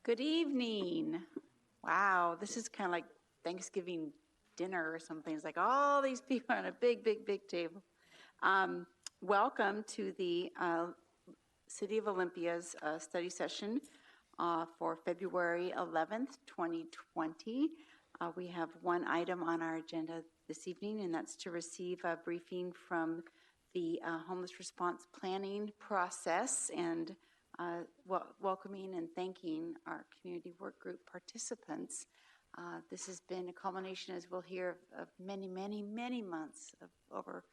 Good evening. Wow, this is kind of like Thanksgiving dinner or something. It's like all these people on a big, big, big table. Welcome to the City of Olympia's study session for February 11th, 2020. We have one item on our agenda this evening, and that's to receive a briefing from the homeless response planning process and welcoming and thanking our community work group participants. This has been a culmination, as we'll hear, of many, many, many months of over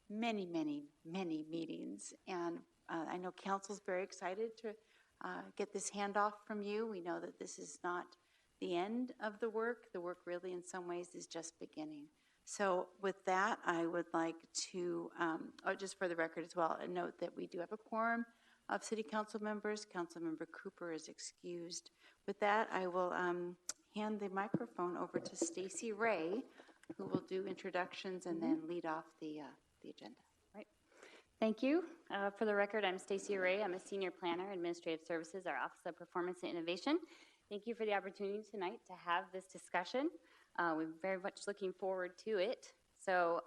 many, many, many meetings. And I know Council's very excited to get this handoff from you. We know that this is not the end of the work. The work really, in some ways, is just beginning. So with that, I would like to, just for the record as well, note that we do have a quorum of City Council members. Councilmember Cooper is excused. With that, I will hand the microphone over to Stacy Ray, who will do introductions and then lead off the agenda. Right. Thank you. For the record, I'm Stacy Ray. I'm a Senior Planner, Administrative Services, our Office of Performance and Innovation. Thank you for the opportunity tonight to have this discussion. We're very much looking forward to it. So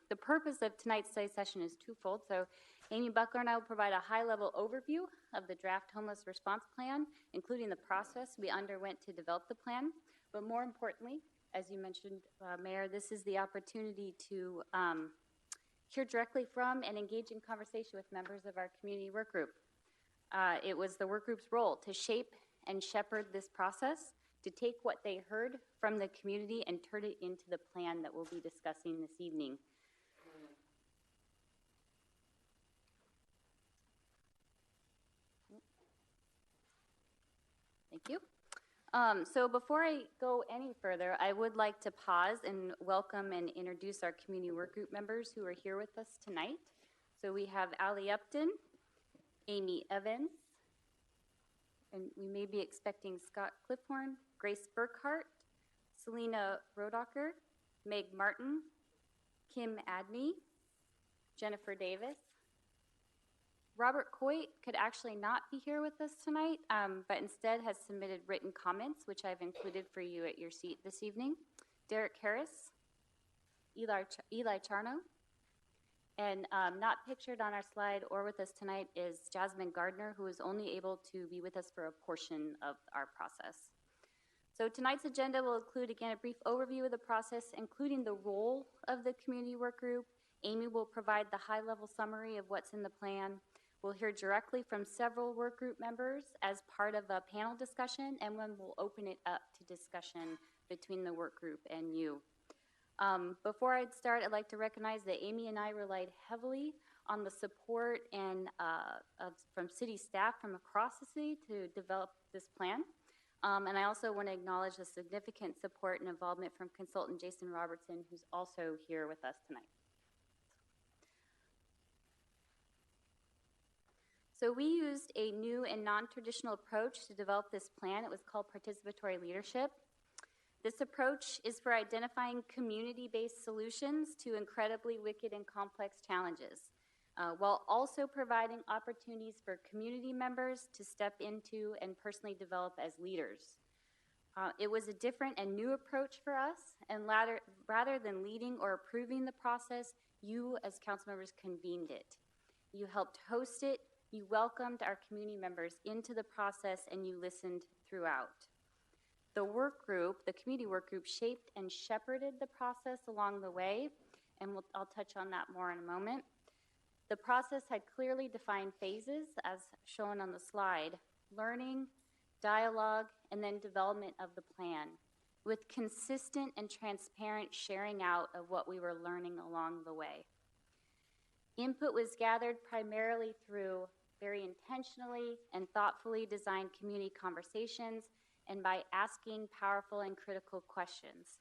the purpose of tonight's study session is twofold. So Amy Buckler and I will provide a high-level overview of the draft homeless response plan, including the process we underwent to develop the plan. But more importantly, as you mentioned, Mayor, this is the opportunity to hear directly from and engage in conversation with members of our community work group. It was the work group's role to shape and shepherd this process, to take what they heard from the community and turn it into the plan that we'll be discussing this evening. Thank you. So before I go any further, I would like to pause and welcome and introduce our community work group members who are here with us tonight. So we have Allie Upton, Amy Evans, and we may be expecting Scott Cliffhorn, Grace Burkhart, Selena Rodacher, Meg Martin, Kim Adney, Jennifer Davis. Robert Coit could actually not be here with us tonight, but instead has submitted written comments, which I've included for you at your seat this evening. Derek Harris, Eli Charno, and not pictured on our slide or with us tonight is Jasmine Gardner, who is only able to be with us for a portion of our process. So tonight's agenda will include, again, a brief overview of the process, including the role of the community work group. Amy will provide the high-level summary of what's in the plan. We'll hear directly from several work group members as part of a panel discussion, and then we'll open it up to discussion between the work group and you. Before I start, I'd like to recognize that Amy and I relied heavily on the support and from city staff from across the city to develop this plan. And I also want to acknowledge the significant support and involvement from consultant Jason Robertson, who's also here with us tonight. So we used a new and non-traditional approach to develop this plan. It was called Participatory Leadership. This approach is for identifying community-based solutions to incredibly wicked and complex challenges, while also providing opportunities for community members to step into and personally develop as leaders. It was a different and new approach for us, and rather than leading or approving the process, you as council members convened it. You helped host it, you welcomed our community members into the process, and you listened throughout. The work group, the community work group, shaped and shepherded the process along the way, and I'll touch on that more in a moment. The process had clearly defined phases, as shown on the slide: learning, dialogue, and then development of the plan, with consistent and transparent sharing out of what we were learning along the way. Input was gathered primarily through very intentionally and thoughtfully designed community conversations and by asking powerful and critical questions.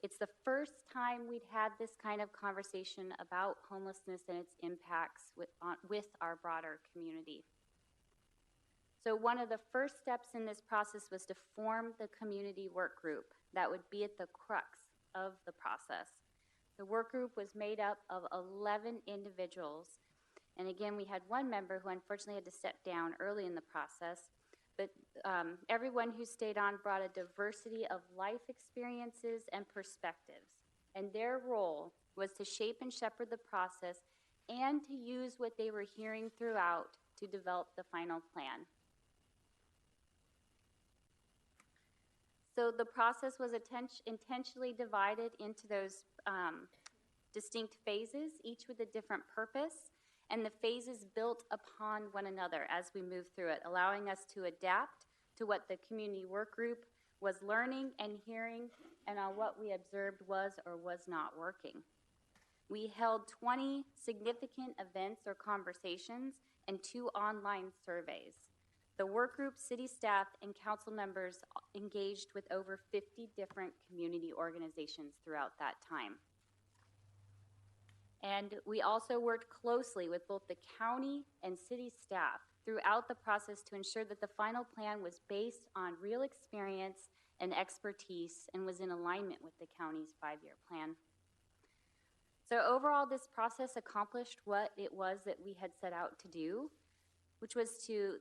It's the first time we'd had this kind of conversation about homelessness and its impacts with our broader community. So one of the first steps in this process was to form the community work group that would be at the crux of the process. The work group was made up of 11 individuals. And again, we had one member who unfortunately had to step down early in the process, but everyone who stayed on brought a diversity of life experiences and perspectives, and their role was to shape and shepherd the process and to use what they were hearing throughout to develop the final plan. So the process was intentionally divided into those distinct phases, each with a different purpose, and the phases built upon one another as we moved through it, allowing us to adapt to what the community work group was learning and hearing, and on what we observed was or was not working. We held 20 significant events or conversations and 2 online surveys. The work group, city staff, and council members engaged with over 50 different community organizations throughout that time. And we also worked closely with both the county and city staff throughout the process to ensure that the final plan was based on real experience and expertise and was in alignment with the county's 5-year plan. So overall, this process accomplished what it was that we had set out to do, which was to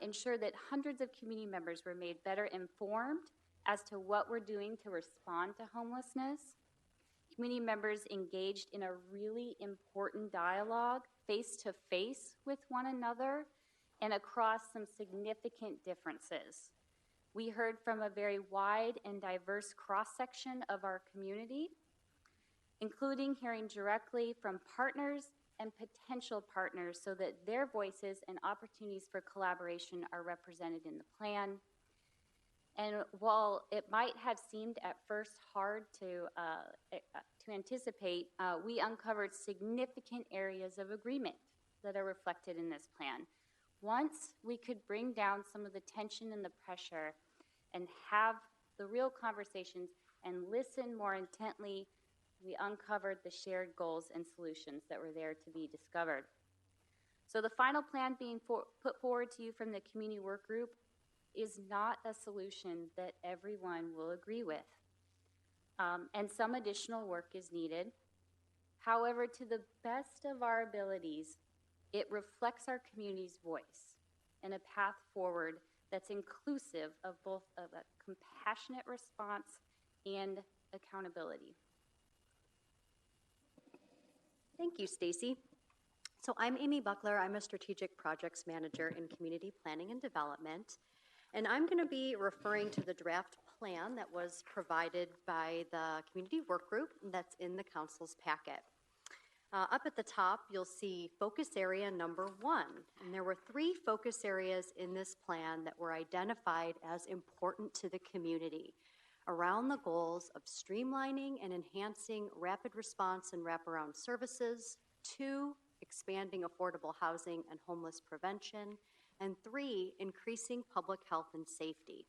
ensure that hundreds of community members were made better informed as to what we're doing to respond to homelessness. Community members engaged in a really important dialogue face-to-face with one another and across some significant differences. We heard from a very wide and diverse cross-section of our community, including hearing directly from partners and potential partners so that their voices and opportunities for collaboration are represented in the plan. And while it might have seemed at first hard to anticipate, we uncovered significant areas of agreement that are reflected in this plan. Once we could bring down some of the tension and the pressure and have the real conversations and listen more intently, we uncovered the shared goals and solutions that were there to be discovered. So the final plan being put forward to you from the community work group is not a solution that everyone will agree with. And some additional work is needed. However, to the best of our abilities, it reflects our community's voice and a path forward that's inclusive of both of a compassionate response and accountability. Thank you, Stacy. So I'm Amy Buckler. I'm a Strategic Projects Manager in Community Planning and Development. And I'm going to be referring to the draft plan that was provided by the Community Work Group that's in the Council's packet. Up at the top, you'll see focus area number 1. And there were 3 focus areas in this plan that were identified as important to the community around the goals of streamlining and enhancing rapid response and wraparound services, 2, expanding affordable housing and homeless prevention, and 3, increasing public health and safety.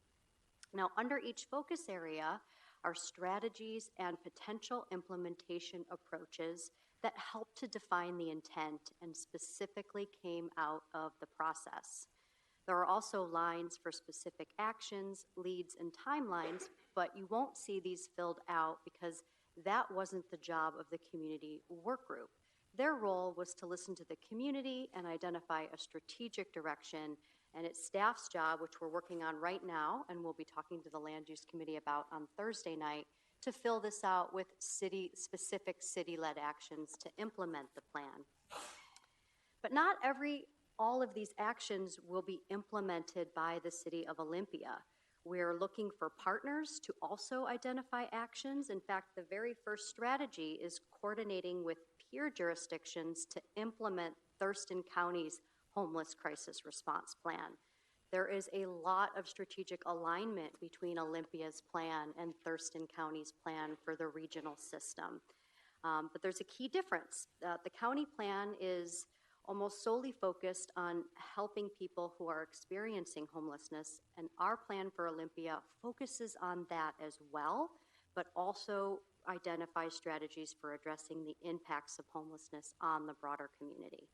Now, under each focus area are strategies and potential implementation approaches that help to define the intent and specifically came out of the process. There are also lines for specific actions, leads, and timelines, but you won't see these filled out because that wasn't the job of the community work group. Their role was to listen to the community and identify a strategic direction, and it's staff's job, which we're working on right now, and we'll be talking to the Land Use Committee about on Thursday night, to fill this out with specific city-led actions to implement the plan. But not all of these actions will be implemented by the City of Olympia. We're looking for partners to also identify actions. In fact, the very first strategy is coordinating with peer jurisdictions to implement Thurston County's homeless crisis response plan. There is a lot of strategic alignment between Olympia's plan and Thurston County's plan for the regional system. But there's a key difference. The county plan is almost solely focused on helping people who are experiencing homelessness, and our plan for Olympia focuses on that as well, but also identifies strategies for addressing the impacts of homelessness on the broader community.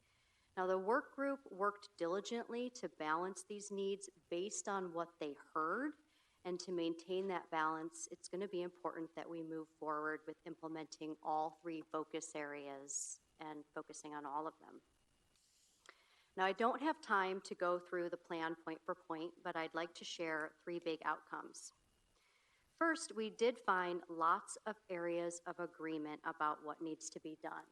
Now, the work group worked diligently to balance these needs based on what they heard, and to maintain that balance, it's going to be important that we move forward with implementing all 3 focus areas and focusing on all of them. Now, I don't have time to go through the plan point for point, but I'd like to share 3 big outcomes. First, we did find lots of areas of agreement about what needs to be done.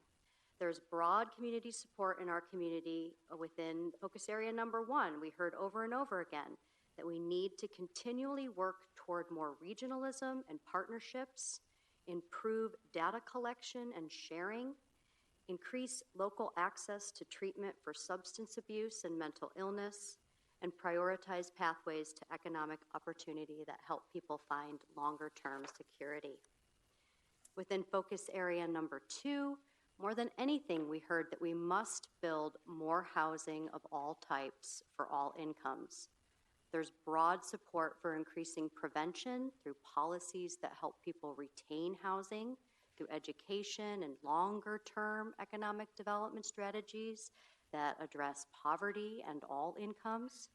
There's broad community support in our community within focus area number 1. We heard over and over again that we need to continually work toward more regionalism and partnerships, improve data collection and sharing, increase local access to treatment for substance abuse and mental illness, and prioritize pathways to economic opportunity that help people find longer-term security. Within focus area number 2, more than anything, we heard that we must build more housing of all types for all incomes. There's broad support for increasing prevention through policies that help people retain housing, through education and longer-term economic development strategies that address poverty and all incomes.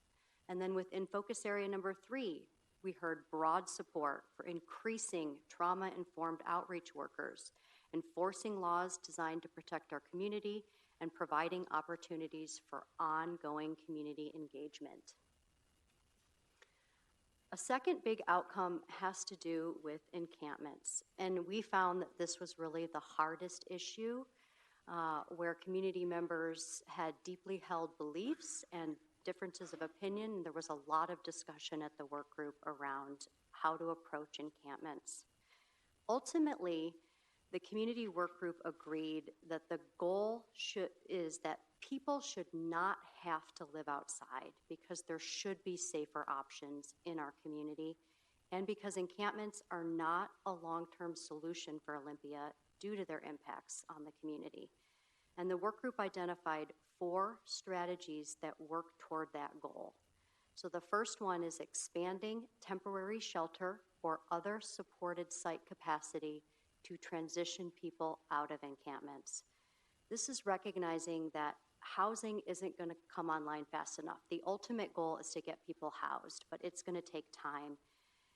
And then within focus area number 3, we heard broad support for increasing trauma-informed outreach workers, enforcing laws designed to protect our community, and providing opportunities for ongoing community engagement. A second big outcome has to do with encampments, and we found that this was really the hardest issue where community members had deeply held beliefs and differences of opinion. There was a lot of discussion at the work group around how to approach encampments. Ultimately, the community work group agreed that the goal is that people should not have to live outside because there should be safer options in our community, and because encampments are not a long-term solution for Olympia due to their impacts on the community. And the work group identified 4 strategies that work toward that goal. So the first one is expanding temporary shelter or other supported site capacity to transition people out of encampments. This is recognizing that housing isn't going to come online fast enough. The ultimate goal is to get people housed, but it's going to take time.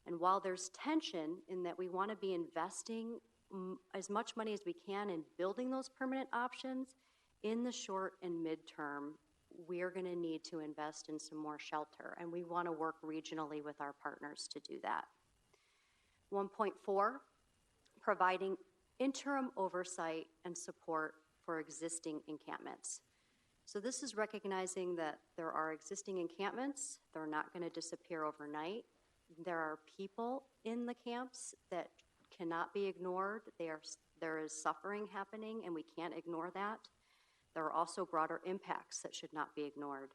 And while there's tension in that we want to be investing as much money as we can in building those permanent options, in the short and midterm, we're going to need to invest in some more shelter, and we want to work regionally with our partners to do that. 1.4, providing interim oversight and support for existing encampments. So this is recognizing that there are existing encampments. They're not going to disappear overnight. There are people in the camps that cannot be ignored. There is suffering happening, and we can't ignore that. There are also broader impacts that should not be ignored.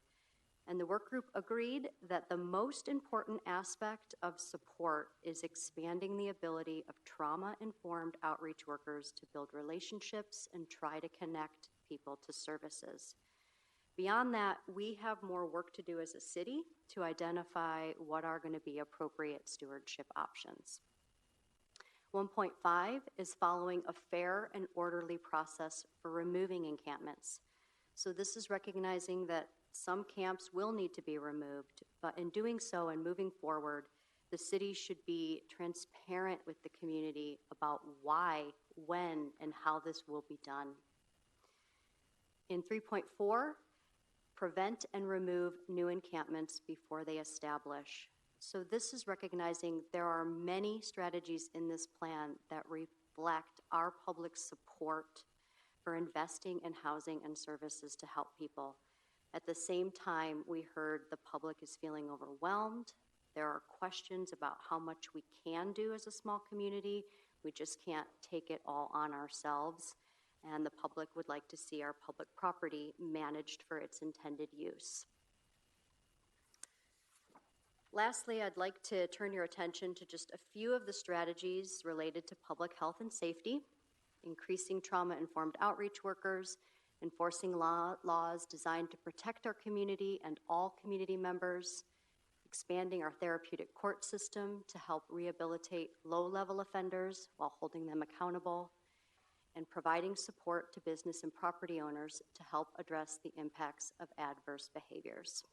And the work group agreed that the most important aspect of support is expanding the ability of trauma-informed outreach workers to build relationships and try to connect people to services. Beyond that, we have more work to do as a city to identify what are going to be appropriate stewardship options. 1.5 is following a fair and orderly process for removing encampments. So this is recognizing that some camps will need to be removed, but in doing so and moving forward, the city should be transparent with the community about why, when, and how this will be done. In 3.4, prevent and remove new encampments before they establish. So this is recognizing there are many strategies in this plan that reflect our public support for investing in housing and services to help people. At the same time, we heard the public is feeling overwhelmed. There are questions about how much we can do as a small community. We just can't take it all on ourselves. And the public would like to see our public property managed for its intended use. Lastly, I'd like to turn your attention to just a few of the strategies related to public health and safety, increasing trauma-informed outreach workers, enforcing laws designed to protect our community and all community members, expanding our therapeutic court system to help rehabilitate low-level offenders while holding them accountable, and providing support to business and property owners to help address the impacts of adverse behaviors.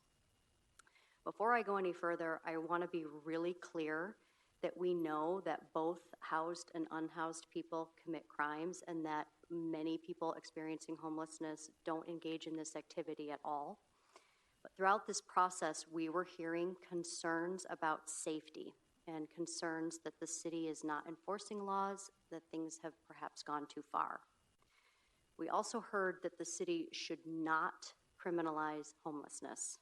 Before I go any further, I want to be really clear that we know that both housed and unhoused people commit crimes and that many people experiencing homelessness don't engage in this activity at all. But throughout this process, we were hearing concerns about safety and concerns that the city is not enforcing laws, that things have perhaps gone too far. We also heard that the city should not criminalize homelessness.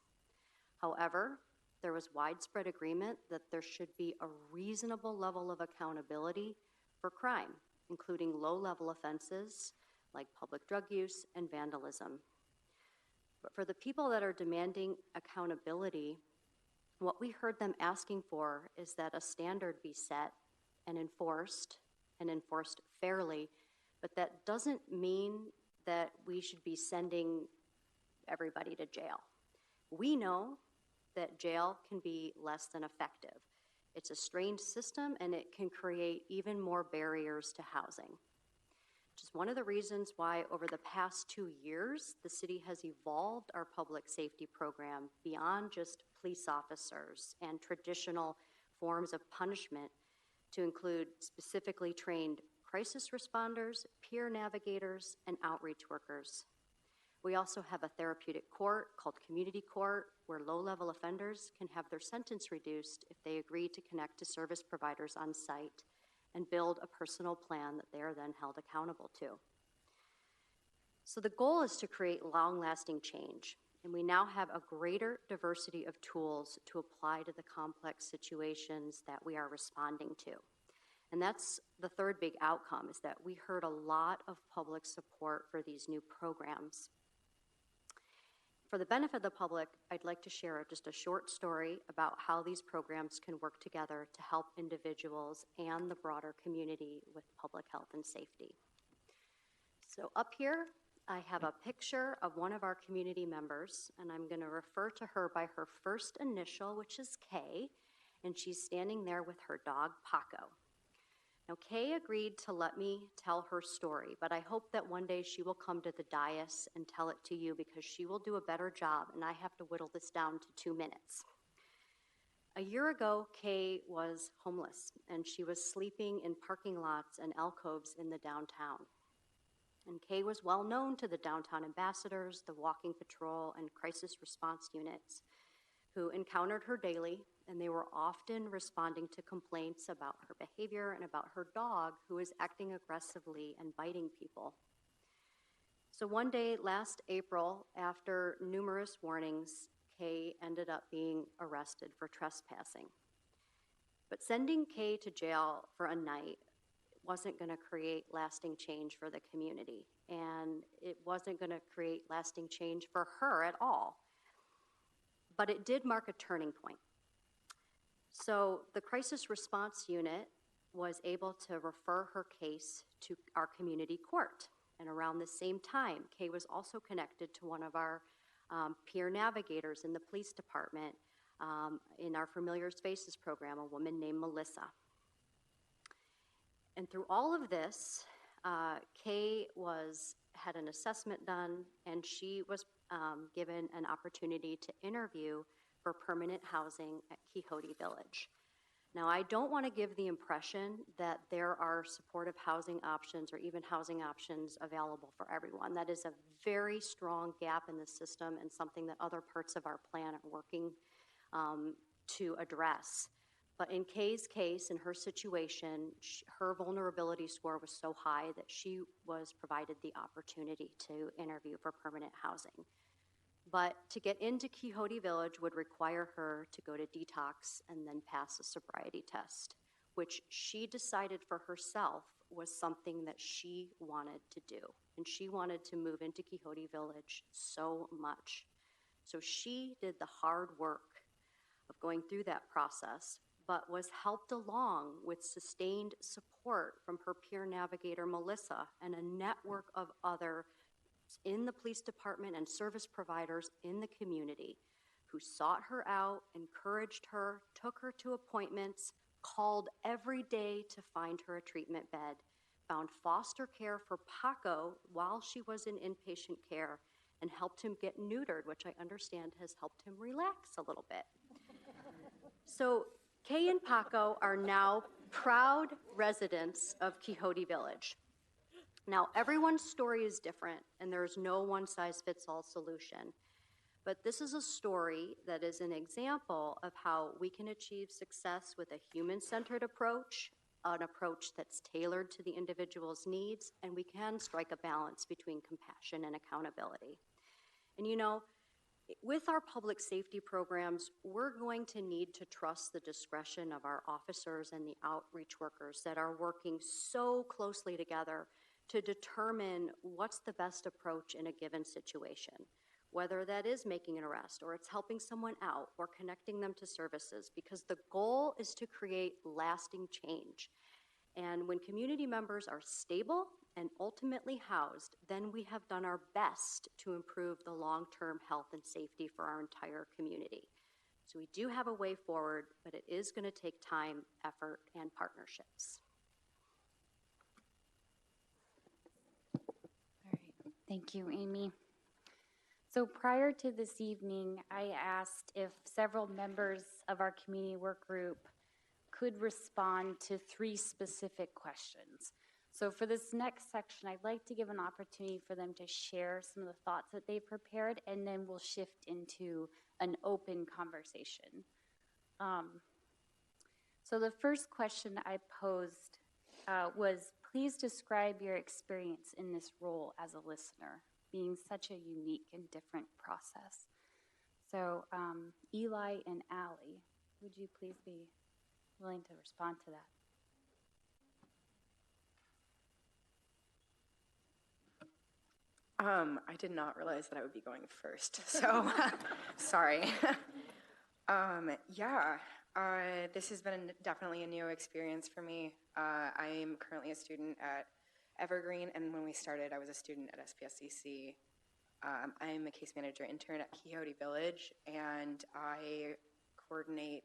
However, there was widespread agreement that there should be a reasonable level of accountability for crime, including low-level offenses like public drug use and vandalism. But for the people that are demanding accountability, what we heard them asking for is that a standard be set and enforced fairly, but that doesn't mean that we should be sending everybody to jail. We know that jail can be less than effective. It's a strained system and it can create even more barriers to housing. Which is one of the reasons why over the past 2 years, the city has evolved our public safety program beyond just police officers and traditional forms of punishment to include specifically trained crisis responders, peer navigators, and outreach workers. We also have a therapeutic court called Community Court, where low-level offenders can have their sentence reduced if they agree to connect to service providers on site and build a personal plan that they are then held accountable to. So the goal is to create long-lasting change, and we now have a greater diversity of tools to apply to the complex situations that we are responding to. And that's the third big outcome, is that we heard a lot of public support for these new programs. For the benefit of the public, I'd like to share just a short story about how these programs can work together to help individuals and the broader community with public health and safety. So up here, I have a picture of one of our community members, and I'm going to refer to her by her first initial, which is Kay, and she's standing there with her dog, Paco. Now, Kay agreed to let me tell her story, but I hope that one day she will come to the dais and tell it to you because she will do a better job, and I have to whittle this down to 2 minutes. A year ago, Kay was homeless, and she was sleeping in parking lots and alcoves in the downtown. And Kay was well known to the downtown ambassadors, the walking patrol, and crisis response units who encountered her daily, and they were often responding to complaints about her behavior and about her dog, who was acting aggressively and biting people. So one day last April, after numerous warnings, Kay ended up being arrested for trespassing. But sending Kay to jail for a night wasn't going to create lasting change for the community, and it wasn't going to create lasting change for her at all. But it did mark a turning point. So the crisis response unit was able to refer her case to our community court. And around the same time, Kay was also connected to one of our peer navigators in the police department in our Familiar Spaces program, a woman named Melissa. And through all of this, Kay had an assessment done, and she was given an opportunity to interview for permanent housing at Quixote Village. Now, I don't want to give the impression that there are supportive housing options or even housing options available for everyone. That is a very strong gap in the system and something that other parts of our plan are working to address. But in Kay's case, in her situation, her vulnerability score was so high that she was provided the opportunity to interview for permanent housing. But to get into Quixote Village would require her to go to detox and then pass a sobriety test, which she decided for herself was something that she wanted to do. And she wanted to move into Quixote Village so much. So she did the hard work of going through that process, but was helped along with sustained support from her peer navigator, Melissa, and a network of other in the police department and service providers in the community who sought her out, encouraged her, took her to appointments, called every day to find her a treatment bed, found foster care for Paco while she was in inpatient care, and helped him get neutered, which I understand has helped him relax a little bit. So Kay and Paco are now proud residents of Quixote Village. Now, everyone's story is different, and there's no one-size-fits-all solution. But this is a story that is an example of how we can achieve success with a human-centered approach, an approach that's tailored to the individual's needs, and we can strike a balance between compassion and accountability. And you know, with our public safety programs, we're going to need to trust the discretion of our officers and the outreach workers that are working so closely together to determine what's the best approach in a given situation, whether that is making an arrest or it's helping someone out or connecting them to services, because the goal is to create lasting change. And when community members are stable and ultimately housed, then we have done our best to improve the long-term health and safety for our entire community. So we do have a way forward, but it is going to take time, effort, and partnerships. All right, thank you, Amy. So prior to this evening, I asked if several members of our community work group could respond to 3 specific questions. So for this next section, I'd like to give an opportunity for them to share some of the thoughts that they prepared, and then we'll shift into an open conversation. So the first question I posed was, please describe your experience in this role as a listener, being such a unique and different process. So Eli and Allie, would you please be willing to respond to that? I did not realize that I would be going first, so sorry. This has been definitely a new experience for me. I'm currently a student at Evergreen, and when we started, I was a student at SPSCC. I'm a case manager intern at Quixote Village, and I coordinate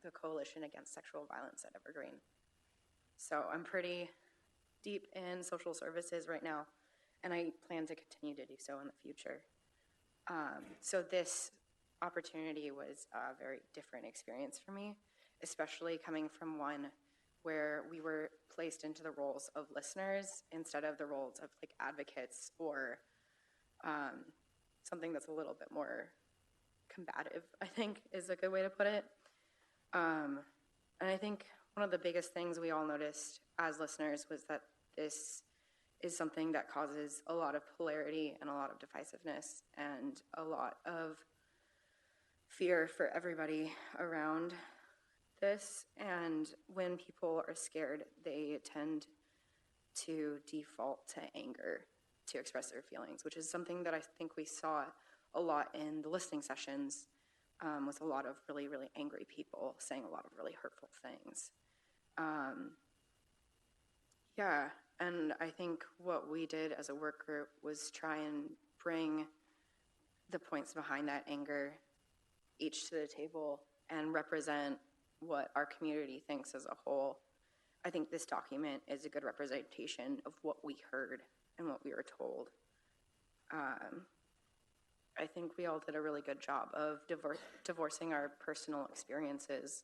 the Coalition Against Sexual Violence at Evergreen. So I'm pretty deep in social services right now, and I plan to continue to do so in the future. So this opportunity was a very different experience for me, especially coming from one where we were placed into the roles of listeners instead of the roles of like advocates or something that's a little bit more combative, I think is a good way to put it. And I think one of the biggest things we all noticed as listeners was that this is something that causes a lot of polarity and a lot of divisiveness and a lot of fear for everybody around this. And when people are scared, they tend to default to anger to express their feelings, which is something that I think we saw a lot in the listening sessions, with a lot of really, really angry people saying a lot of really hurtful things. And I think what we did as a work group was try and bring the points behind that anger each to the table and represent what our community thinks as a whole. I think this document is a good representation of what we heard and what we were told. I think we all did a really good job of divorcing our personal experiences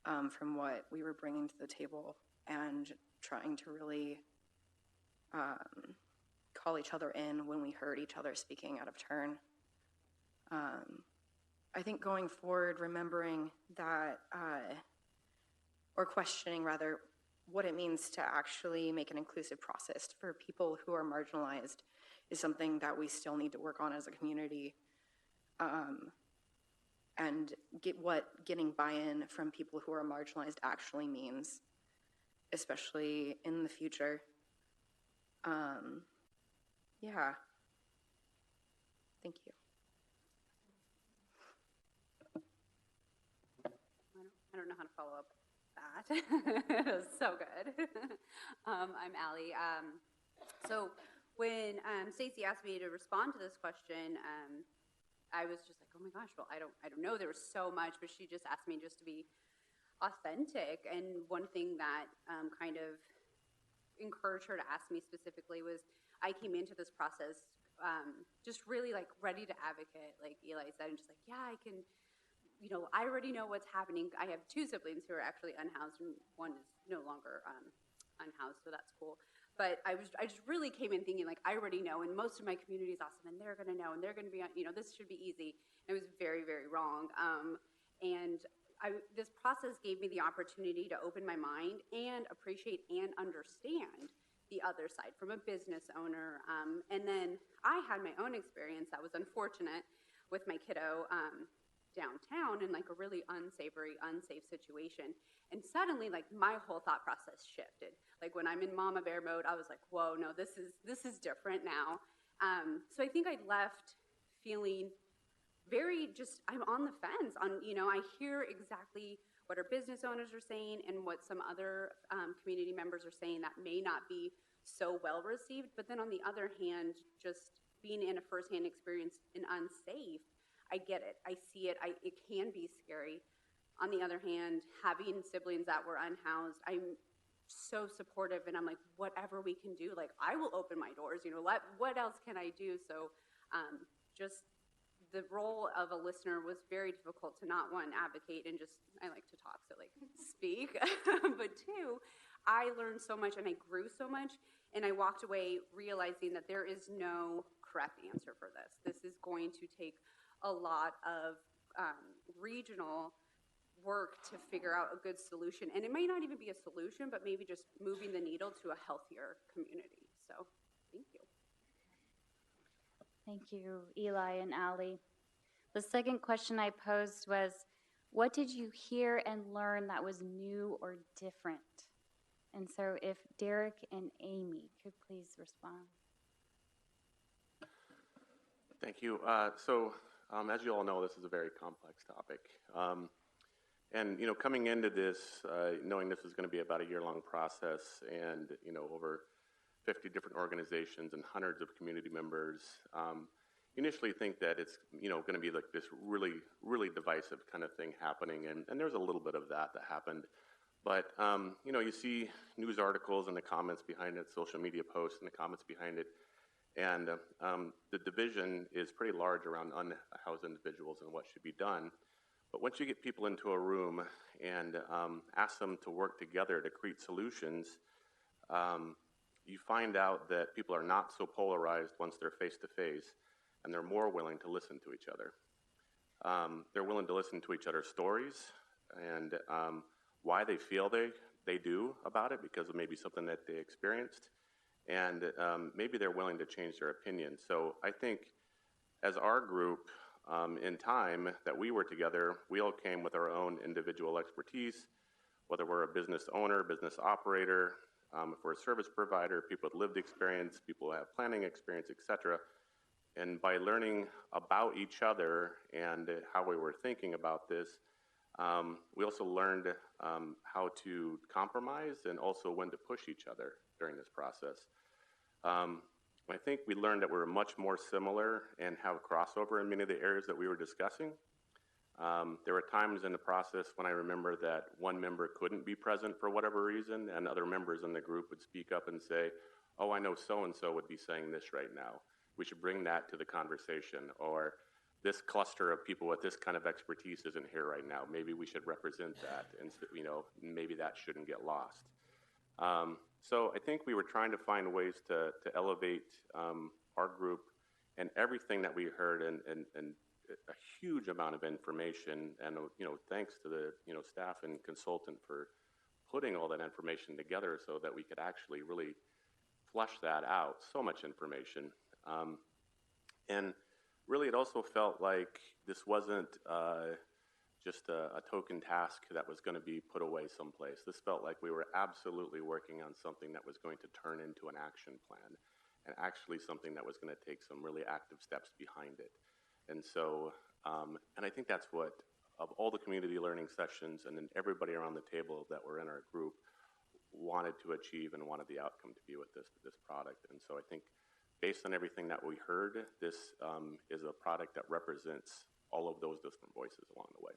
from what we were bringing to the table and trying to really call each other in when we heard each other speaking out of turn. I think going forward, remembering that, or questioning rather, what it means to actually make an inclusive process for people who are marginalized is something that we still need to work on as a community. And getting buy-in from people who are marginalized actually means, especially in the future. Thank you. I don't know how to follow up that. It was so good. I'm Allie. So when Stacy asked me to respond to this question, I was just like, oh my gosh, well, I don't know. There was so much, but she just asked me just to be authentic. And one thing that kind of encouraged her to ask me specifically was, I came into this process just really like ready to advocate, like Eli said, and just like, yeah, I can, I already know what's happening. I have 2 siblings who are actually unhoused, and one is no longer unhoused, so that's cool. But I just really came in thinking, like, I already know, and most of my community is awesome, and they're going to know, and they're going to be, this should be easy. And it was very, very wrong. This process gave me the opportunity to open my mind and appreciate and understand the other side from a business owner. And then I had my own experience that was unfortunate with my kiddo downtown in like a really unsafe situation. And suddenly, like, my whole thought process shifted. Like, when I'm in mama bear mode, I was like, whoa, no, this is different now. So I think I left feeling I'm on the fence on, I hear exactly what our business owners are saying and what some other community members are saying that may not be so well received. But then on the other hand, just being in a firsthand experience and unsafe, I get it. I see it. It can be scary. On the other hand, having siblings that were unhoused, I'm so supportive, and I'm like, whatever we can do, like, I will open my doors, what else can I do? So just the role of a listener was very difficult, to not, one, advocate and just, I like to talk, so like speak, but two, I learned so much and I grew so much, and I walked away realizing that there is no correct answer for this. This is going to take a lot of regional work to figure out a good solution, and it may not even be a solution, but maybe just moving the needle to a healthier community. So thank you. Thank you, Eli and Allie. The second question I posed was, what did you hear and learn that was new or different? And so if Derek and Amy could please respond. Thank you. As you all know, this is a very complex topic. And coming into this, knowing this was going to be about a year-long process, and over 50 different organizations and hundreds of community members, you initially think that it's going to be like this really, really divisive kind of thing happening, and there's a little bit of that happened. But you see news articles and the comments behind it, social media posts and the comments behind it, and the division is pretty large around unhoused individuals and what should be done. But once you get people into a room and ask them to work together to create solutions, you find out that people are not so polarized once they're face-to-face, and they're more willing to listen to each other. They're willing to listen to each other's stories and why they feel they do about it, because of maybe something that they experienced, and maybe they're willing to change their opinion. So I think as our group, in time that we were together, we all came with our own individual expertise, whether we're a business owner, business operator, if we're a service provider, people with lived experience, people who have planning experience, etc. And by learning about each other and how we were thinking about this, we also learned how to compromise and also when to push each other during this process. I think we learned that we're much more similar and have crossover in many of the areas that we were discussing. There were times in the process when I remember that one member couldn't be present for whatever reason, and other members in the group would speak up and say, oh, I know so-and-so would be saying this right now. We should bring that to the conversation. Or this cluster of people with this kind of expertise isn't here right now. Maybe we should represent that, and maybe that shouldn't get lost. So I think we were trying to find ways to elevate our group, and everything that we heard, and a huge amount of information, and thanks to the staff and consultant for putting all that information together so that we could actually really flesh that out. So much information, and really it also felt like this wasn't just a token task that was going to be put away someplace. This felt like we were absolutely working on something that was going to turn into an action plan, and actually something that was going to take some really active steps behind it. And so, and I think that's what, of all the community learning sessions and then everybody around the table that were in our group wanted to achieve and wanted the outcome to be with this product. And so I think based on everything that we heard, this is a product that represents all of those different voices along the way.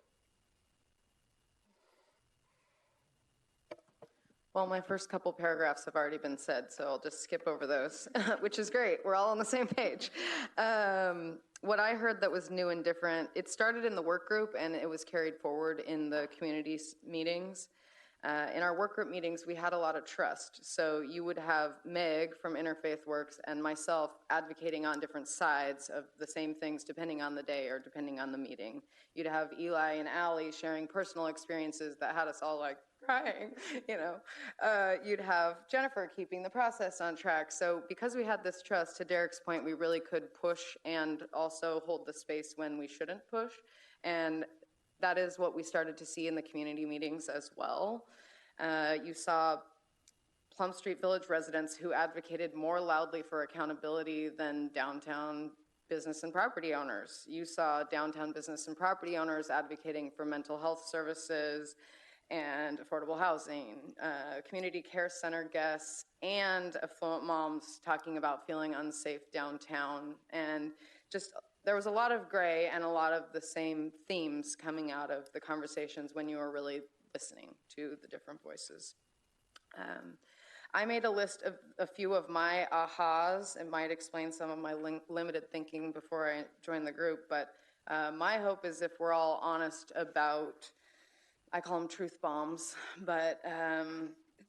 Well, my first couple paragraphs have already been said, so I'll just skip over those, which is great. We're all on the same page. What I heard that was new and different, it started in the work group and it was carried forward in the community meetings. In our work group meetings, we had a lot of trust. So you would have Meg from Interfaith Works and myself advocating on different sides of the same things depending on the day or depending on the meeting. You'd have Eli and Allie sharing personal experiences that had us all like crying, you know. You'd have Jennifer keeping the process on track. So because we had this trust, to Derek's point, we really could push and also hold the space when we shouldn't push. And that is what we started to see in the community meetings as well. You saw Plum Street Village residents who advocated more loudly for accountability than downtown business and property owners. You saw downtown business and property owners advocating for mental health services and affordable housing, community care center guests, and affluent moms talking about feeling unsafe downtown. And just there was a lot of gray and a lot of the same themes coming out of the conversations when you were really listening to the different voices. I made a list of a few of my ahas. It might explain some of my limited thinking before I joined the group, but my hope is if we're all honest about, I call them truth bombs, but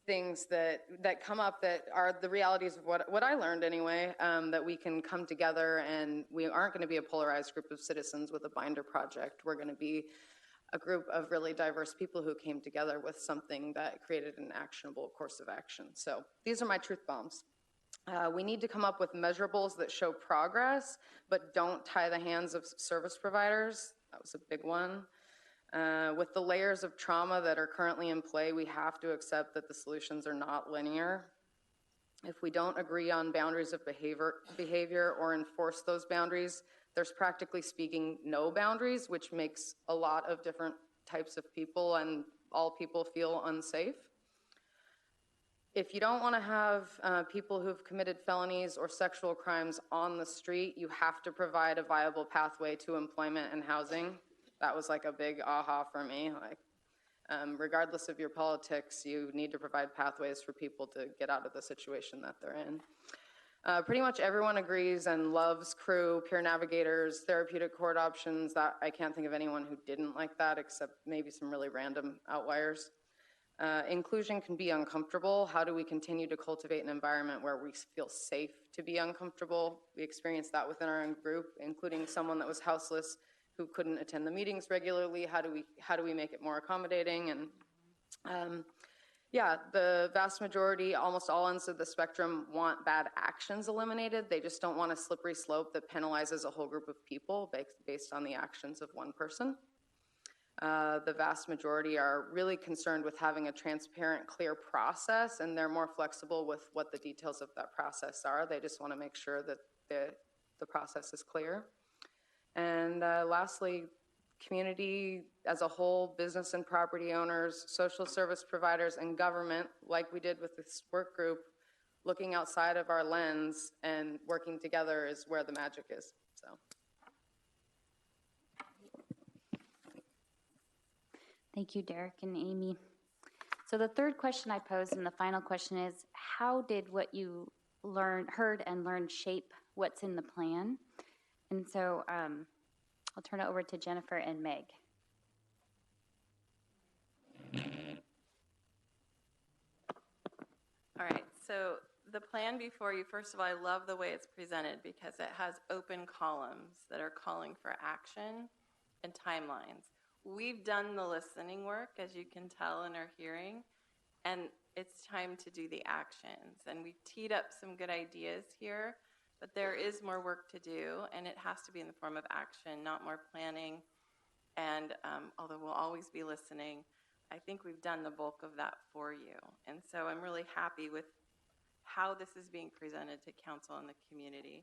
things that come up that are the realities of what I learned anyway, that we can come together, and we aren't going to be a polarized group of citizens with a binder project. We're going to be a group of really diverse people who came together with something that created an actionable course of action. So these are my truth bombs. We need to come up with measurables that show progress, but don't tie the hands of service providers. That was a big one. With the layers of trauma that are currently in play, we have to accept that the solutions are not linear. If we don't agree on boundaries of behavior or enforce those boundaries, there's practically speaking no boundaries, which makes a lot of different types of people and all people feel unsafe. If you don't want to have people who've committed felonies or sexual crimes on the street, you have to provide a viable pathway to employment and housing. That was like a big aha for me. Like, regardless of your politics, you need to provide pathways for people to get out of the situation that they're in. Pretty much everyone agrees and loves crew, peer navigators, therapeutic court options. That I can't think of anyone who didn't like that, except maybe some really random outliers. Inclusion can be uncomfortable. How do we continue to cultivate an environment where we feel safe to be uncomfortable? We experienced that within our own group, including someone that was houseless who couldn't attend the meetings regularly. How do we make it more accommodating? And yeah, the vast majority, almost all ends of the spectrum, want bad actions eliminated. They just don't want a slippery slope that penalizes a whole group of people based on the actions of one person. The vast majority are really concerned with having a transparent, clear process, and they're more flexible with what the details of that process are. They just want to make sure that the process is clear. And lastly, community as a whole, business and property owners, social service providers, and government, like we did with this work group, looking outside of our lens and working together is where the magic is. So. Thank you, Derek and Amy. So the third question I posed and the final question is, how did what you heard and learned shape what's in the plan? And so I'll turn it over to Jennifer and Meg. All right, so the plan before you, first of all, I love the way it's presented because it has open columns that are calling for action and timelines. We've done the listening work, as you can tell in our hearing, and it's time to do the actions. And we've teed up some good ideas here, but there is more work to do, and it has to be in the form of action, not more planning. And although we'll always be listening, I think we've done the bulk of that for you. And so I'm really happy with how this is being presented to council and the community.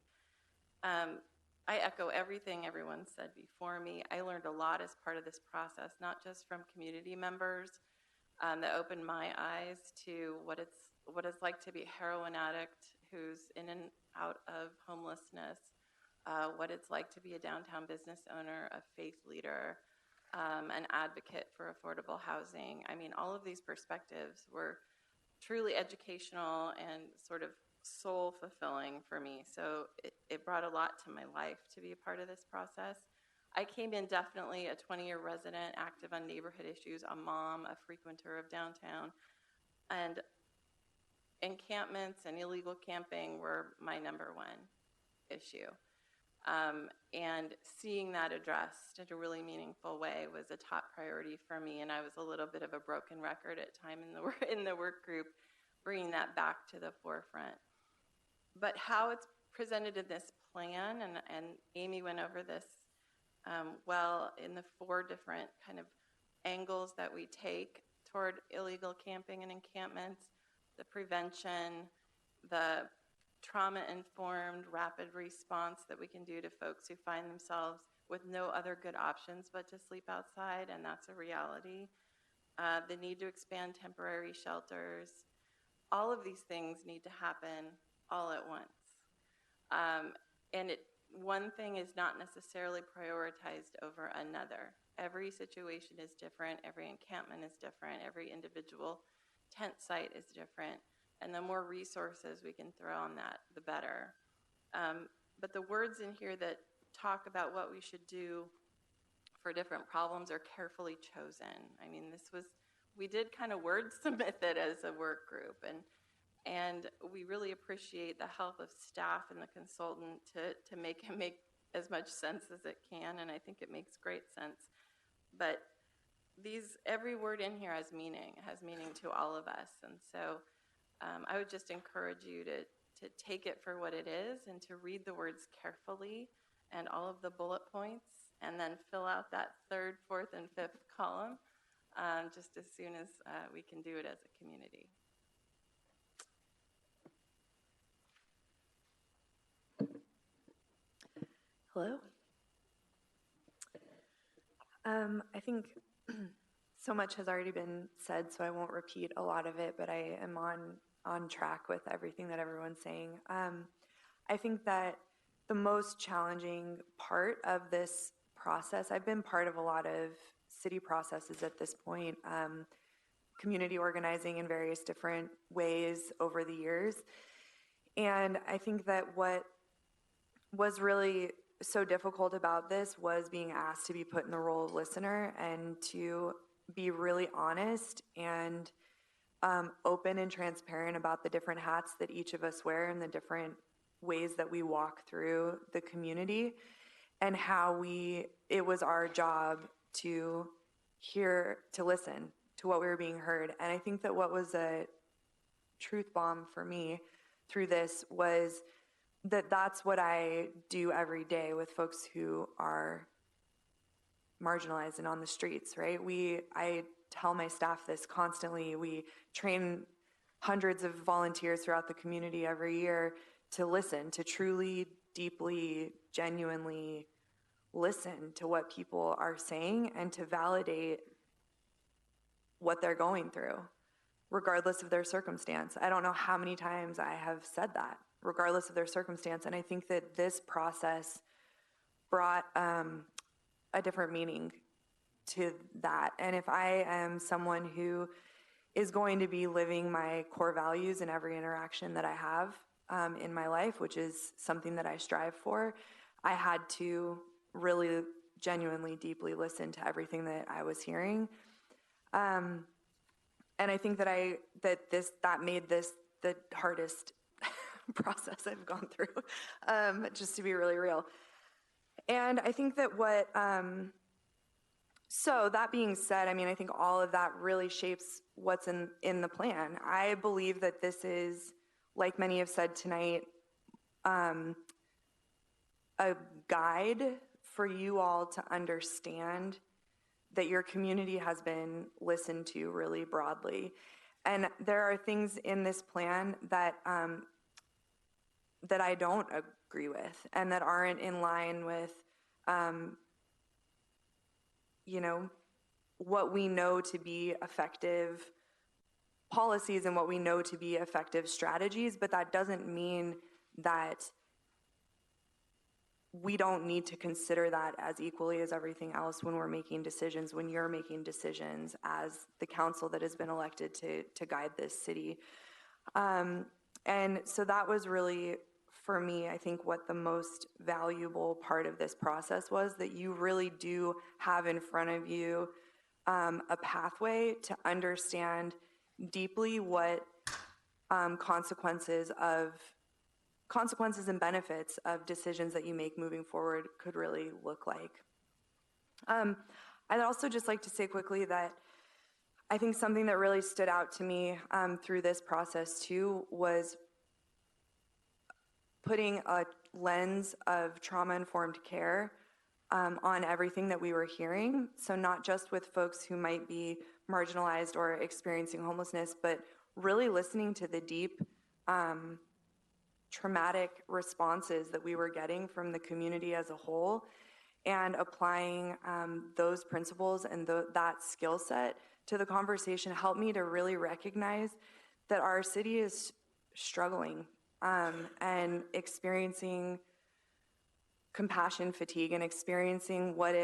I echo everything everyone said before me. I learned a lot as part of this process, not just from community members that opened my eyes to what it's like to be a heroin addict who's in and out of homelessness, what it's like to be a downtown business owner, a faith leader, an advocate for affordable housing. I mean, all of these perspectives were truly educational and sort of soul fulfilling for me. So it brought a lot to my life to be a part of this process. I came in definitely a 20-year resident, active on neighborhood issues, a mom, a frequenter of downtown, and encampments and illegal camping were my number one issue. And seeing that addressed in a really meaningful way was a top priority for me, and I was a little bit of a broken record at time in the work group, bringing that back to the forefront. But how it's presented in this plan, and Amy went over this well in the 4 different kind of angles that we take toward illegal camping and encampments: the prevention, the trauma-informed rapid response that we can do to folks who find themselves with no other good options but to sleep outside, and that's a reality. The need to expand temporary shelters. All of these things need to happen all at once. And one thing is not necessarily prioritized over another. Every situation is different, every encampment is different, every individual tent site is different, and the more resources we can throw on that, the better. But the words in here that talk about what we should do for different problems are carefully chosen. I mean, we did kind of wordsmith it as a work group, and we really appreciate the help of staff and the consultant to make it make as much sense as it can, and I think it makes great sense. But every word in here has meaning to all of us, and so I would just encourage you to take it for what it is and to read the words carefully and all of the bullet points, and then fill out that 3rd, 4th, and 5th column just as soon as we can do it as a community. Hello. I think so much has already been said, so I won't repeat a lot of it, but I am on track with everything that everyone's saying. I think that the most challenging part of this process, I've been part of a lot of city processes at this point, community organizing in various different ways over the years. And I think that what was really so difficult about this was being asked to be put in the role of listener and to be really honest and open and transparent about the different hats that each of us wear and the different ways that we walk through the community, and how it was our job to listen to what we were being heard. And I think that what was a truth bomb for me through this was that's what I do every day with folks who are marginalized and on the streets, right? I tell my staff this constantly. We train hundreds of volunteers throughout the community every year to listen, to truly, deeply, genuinely listen to what people are saying and to validate what they're going through, regardless of their circumstance. I don't know how many times I have said that, regardless of their circumstance. And I think that this process brought a different meaning to that. And if I am someone who is going to be living my core values in every interaction that I have in my life, which is something that I strive for, I had to really genuinely, deeply listen to everything that I was hearing. And I think that that made this the hardest process I've gone through, just to be really real. And I think that so that being said, I mean, I think all of that really shapes what's in the plan. I believe that this is, like many have said tonight, a guide for you all to understand that your community has been listened to really broadly. And there are things in this plan that I don't agree with and that aren't in line with, what we know to be effective policies and what we know to be effective strategies, but that doesn't mean that we don't need to consider that as equally as everything else when we're making decisions, when you're making decisions as the council that has been elected to guide this city. And so that was really for me, I think what the most valuable part of this process was that you really do have in front of you a pathway to understand deeply what consequences and benefits of decisions that you make moving forward could really look like. I'd also just like to say quickly that I think something that really stood out to me through this process too was putting a lens of trauma-informed care on everything that we were hearing. So not just with folks who might be marginalized or experiencing homelessness, but really listening to the deep traumatic responses that we were getting from the community as a whole, and applying those principles and that skill set to the conversation helped me to really recognize that our city is struggling and experiencing compassion fatigue and experiencing what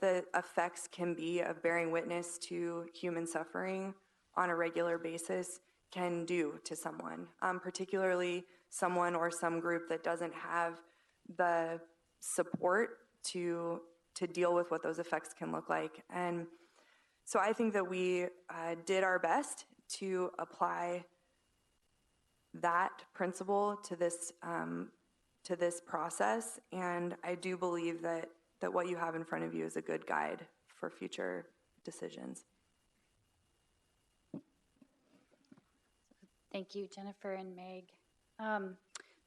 the effects can be of bearing witness to human suffering on a regular basis can do to someone, particularly someone or some group that doesn't have the support to deal with what those effects can look like. And so I think that we did our best to apply that principle to this process, and I do believe that what you have in front of you is a good guide for future decisions. Thank you, Jennifer and Meg.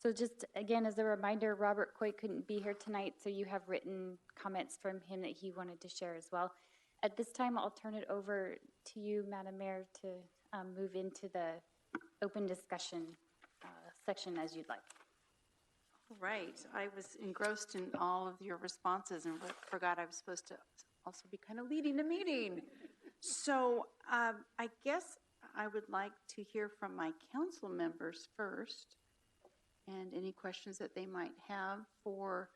So just again, as a reminder, Robert Coy couldn't be here tonight, so you have written comments from him that he wanted to share as well. At this time, I'll turn it over to you, Madam Mayor, to move into the open discussion section as you'd like. All right. I was engrossed in all of your responses and forgot I was supposed to also be kind of leading the meeting. So I guess I would like to hear from my council members first, and any questions that they might have for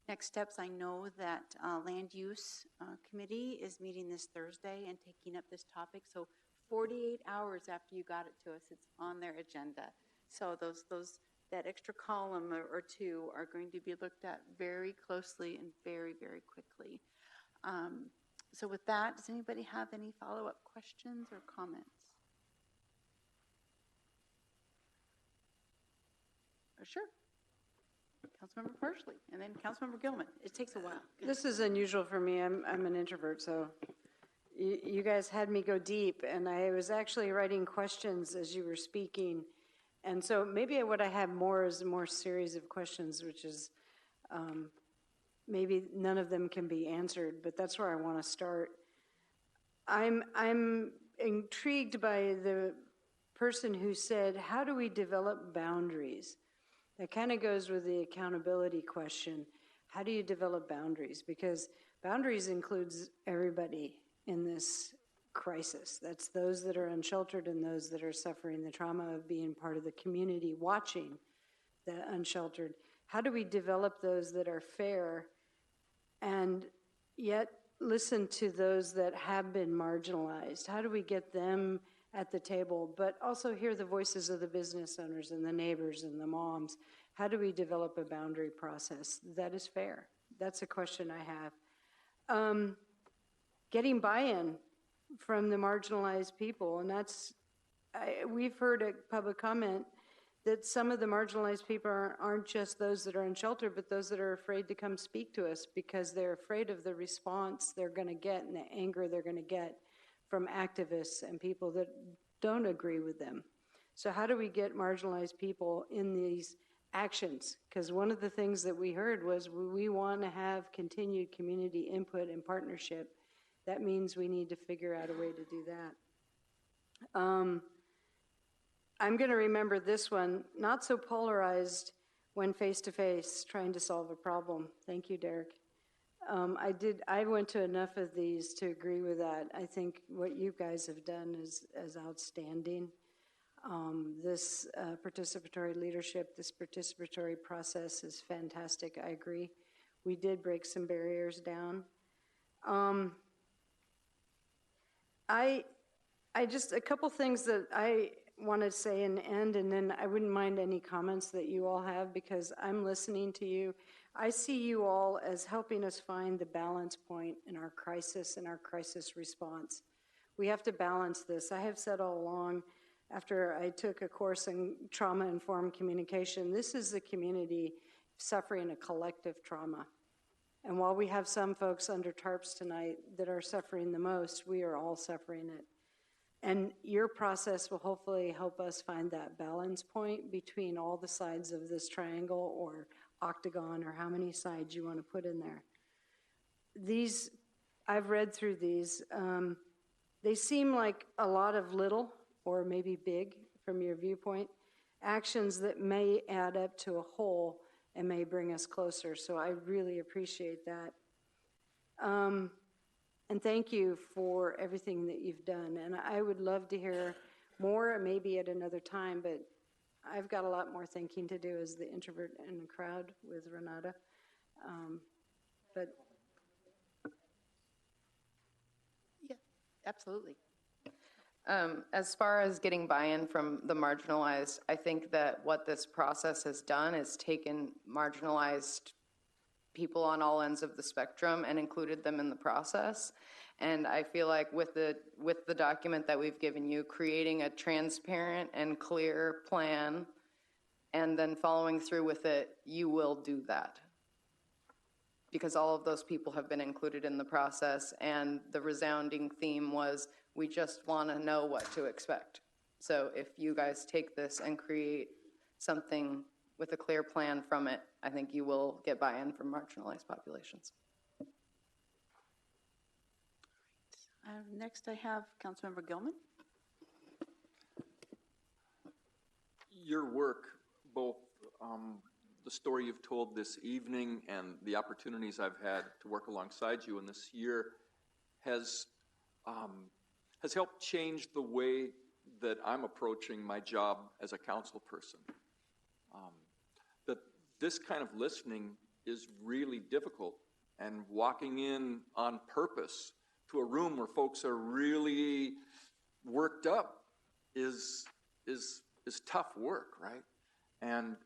next steps. I know that Land Use Committee is meeting this Thursday and taking up this topic. So 48 hours after you got it to us, it's on their agenda. So that extra column or two are going to be looked at very closely and very, very quickly. So with that, does anybody have any follow-up questions or comments? Sure. Councilmember Parsley, and then Councilmember Gilman. It takes a while. This is unusual for me. I'm an introvert, so you guys had me go deep, and I was actually writing questions as you were speaking. And so maybe what I have more is a more series of questions, which is maybe none of them can be answered, but that's where I want to start. I'm intrigued by the person who said, how do we develop boundaries? That kind of goes with the accountability question. How do you develop boundaries? Because boundaries includes everybody in this crisis. That's those that are unsheltered and those that are suffering the trauma of being part of the community, watching the unsheltered. How do we develop those that are fair and yet listen to those that have been marginalized? How do we get them at the table, but also hear the voices of the business owners and the neighbors and the moms? How do we develop a boundary process that is fair? That's a question I have. Getting buy-in from the marginalized people, and we've heard a public comment that some of the marginalized people aren't just those that are unsheltered, but those that are afraid to come speak to us because they're afraid of the response they're going to get and the anger they're going to get from activists and people that don't agree with them. So how do we get marginalized people in these actions? Because one of the things that we heard was we want to have continued community input and partnership. That means we need to figure out a way to do that. I'm going to remember this one, not so polarized when face-to-face trying to solve a problem. Thank you, Derek. I went to enough of these to agree with that. I think what you guys have done is outstanding. This participatory leadership, this participatory process is fantastic. I agree. We did break some barriers down. I just, a couple things that want to say an end, and then I wouldn't mind any comments that you all have, because I'm listening to you. I see you all as helping us find the balance point in our crisis and our crisis response. We have to balance this. I have said all along, after I took a course in trauma-informed communication, this is the community suffering a collective trauma. And while we have some folks under tarps tonight that are suffering the most, we are all suffering it. And your process will hopefully help us find that balance point between all the sides of this triangle or octagon, or how many sides you want to put in there. These, I've read through these. They seem like a lot of little, or maybe big from your viewpoint, actions that may add up to a whole and may bring us closer. So I really appreciate that. And thank you for everything that you've done. And I would love to hear more, maybe at another time, but I've got a lot more thinking to do as the introvert in the crowd with Renata. But Yeah, absolutely. As far as getting buy-in from the marginalized, I think that what this process has done is taken marginalized people on all ends of the spectrum and included them in the process. And I feel like with the document that we've given you, creating a transparent and clear plan and then following through with it, you will do that. Because all of those people have been included in the process, and the resounding theme was, we just want to know what to expect. So if you guys take this and create something with a clear plan from it, I think you will get buy-in from marginalized populations. Next I have Councilmember Gilman. Your work, both the story you've told this evening and the opportunities I've had to work alongside you in this year, has helped change the way that I'm approaching my job as a council person. That this kind of listening is really difficult, and walking in on purpose to a room where folks are really worked up is tough work, right? And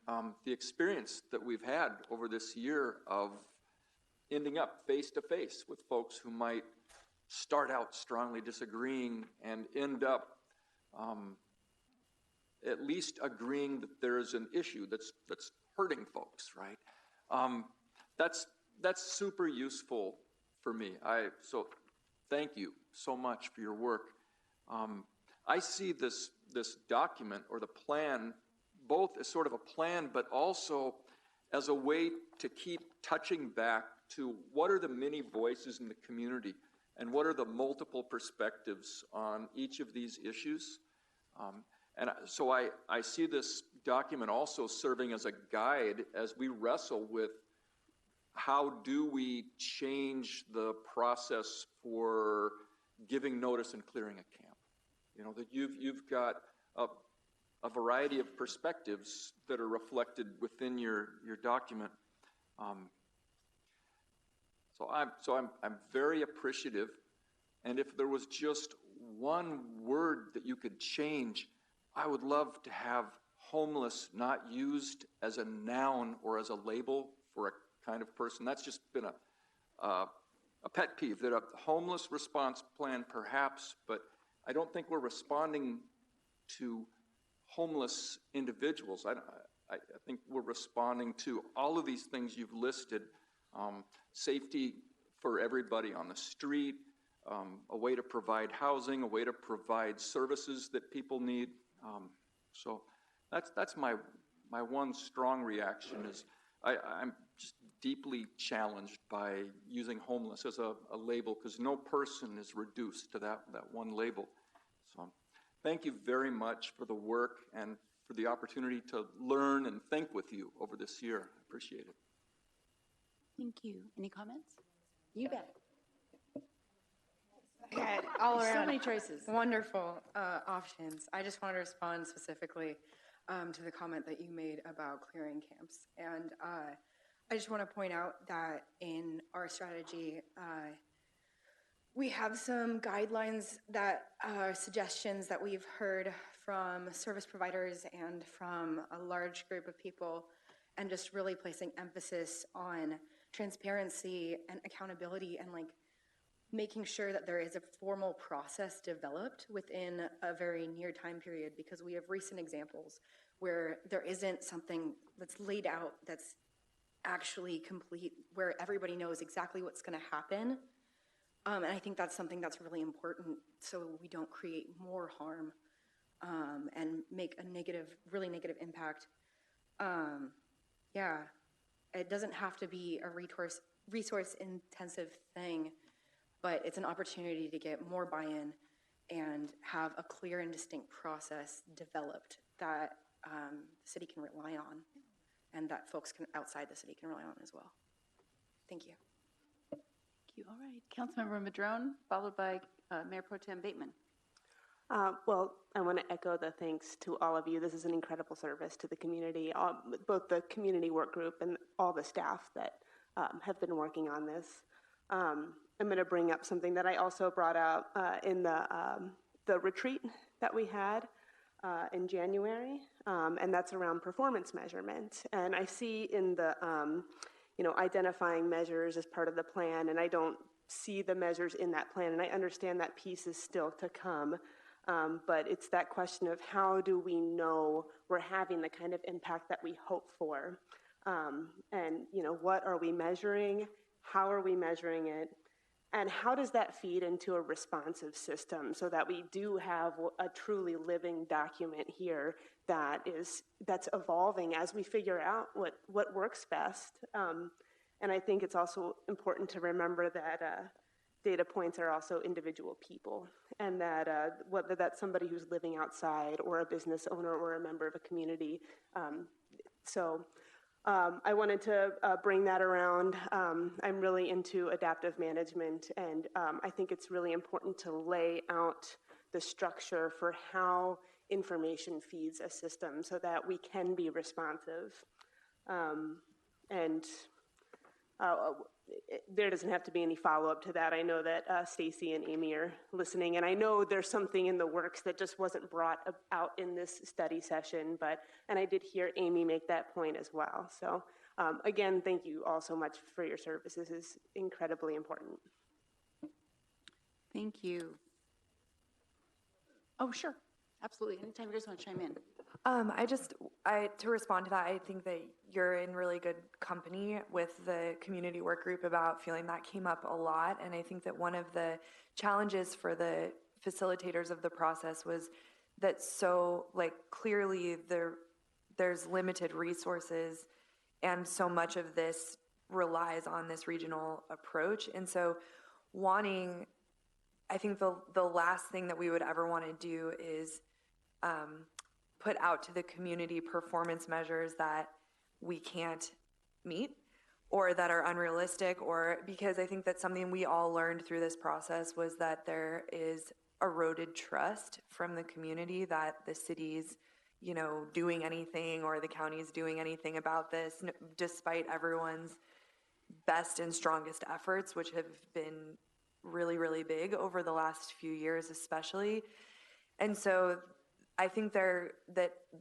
the experience that we've had over this year of ending up face to face with folks who might start out strongly disagreeing and end up at least agreeing that there is an issue that's hurting folks, right? That's super useful for me. So thank you so much for your work. I see this document or the plan both as sort of a plan, but also as a way to keep touching back to what are the many voices in the community and what are the multiple perspectives on each of these issues. And so I see this document also serving as a guide as we wrestle with how do we change the process for giving notice and clearing a camp. You know, that you've got a variety of perspectives that are reflected within your document. So I'm very appreciative, and if there was just one word that you could change, I would love to have homeless not used as a noun or as a label for a kind of person. That's just been a pet peeve, that a homeless response plan perhaps, but I don't think we're responding to homeless individuals. I think we're responding to all of these things you've listed. Safety for everybody on the street, a way to provide housing, a way to provide services that people need. So that's my one strong reaction is I'm just deeply challenged by using homeless as a label, because no person is reduced to that one label. So thank you very much for the work and for the opportunity to learn and think with you over this year. I appreciate it. Thank you. Any comments? You bet. Yeah, all around. So many choices. Wonderful options. I just want to respond specifically to the comment that you made about clearing camps. And I just want to point out that in our strategy, we have some guidelines that are suggestions that we've heard from service providers and from a large group of people, and just really placing emphasis on transparency and accountability, and like making sure that there is a formal process developed within a very near time period, because we have recent examples where there isn't something that's laid out that's actually complete, where everybody knows exactly what's going to happen. And I think that's something that's really important, so we don't create more harm and make a really negative impact. Yeah, it doesn't have to be a resource intensive thing, but it's an opportunity to get more buy-in and have a clear and distinct process developed that the city can rely on, and that folks outside the city can rely on as well. Thank you. Thank you. All right. Councilmember Madrone, followed by Mayor Pro Tem Bateman. Well, I want to echo the thanks to all of you. This is an incredible service to the community, both the community work group and all the staff that have been working on this. I'm going to bring up something that I also brought out in the retreat that we had in January, and that's around performance measurement. And I see in the, identifying measures as part of the plan, and I don't see the measures in that plan, and I understand that piece is still to come. But it's that question of how do we know we're having the kind of impact that we hope for? And, what are we measuring? How are we measuring it? And how does that feed into a responsive system so that we do have a truly living document here that's evolving as we figure out what works best? And I think it's also important to remember that data points are also individual people, and that whether that's somebody who's living outside or a business owner or a member of a community. I wanted to bring that around. I'm really into adaptive management, and I think it's really important to lay out the structure for how information feeds a system so that we can be responsive. There doesn't have to be any follow-up to that. I know that Stacy and Amy are listening, and I know there's something in the works that just wasn't brought out in this study session, and I did hear Amy make that point as well. So again, thank you all so much for your service. This is incredibly important. Thank you. Oh, sure. Absolutely. Anytime you guys want to chime in. To respond to that, I think that you're in really good company with the community work group about feeling that came up a lot. And I think that one of the challenges for the facilitators of the process was that clearly there's limited resources, and so much of this relies on this regional approach. And so I think the last thing that we would ever want to do is put out to the community performance measures that we can't meet or that are unrealistic, or because I think that something we all learned through this process was that there is eroded trust from the community that the city's, doing anything or the county's doing anything about this, despite everyone's best and strongest efforts, which have been really, really big over the last few years especially. And so I think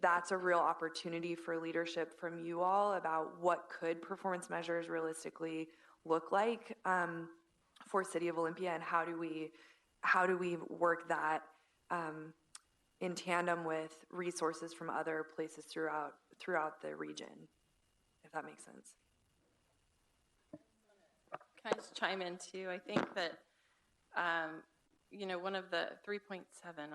that's a real opportunity for leadership from you all about what could performance measures realistically look like for City of Olympia, and how do we work that in tandem with resources from other places throughout the region, if that makes sense. Can I just chime in too? I think that one of the 3.7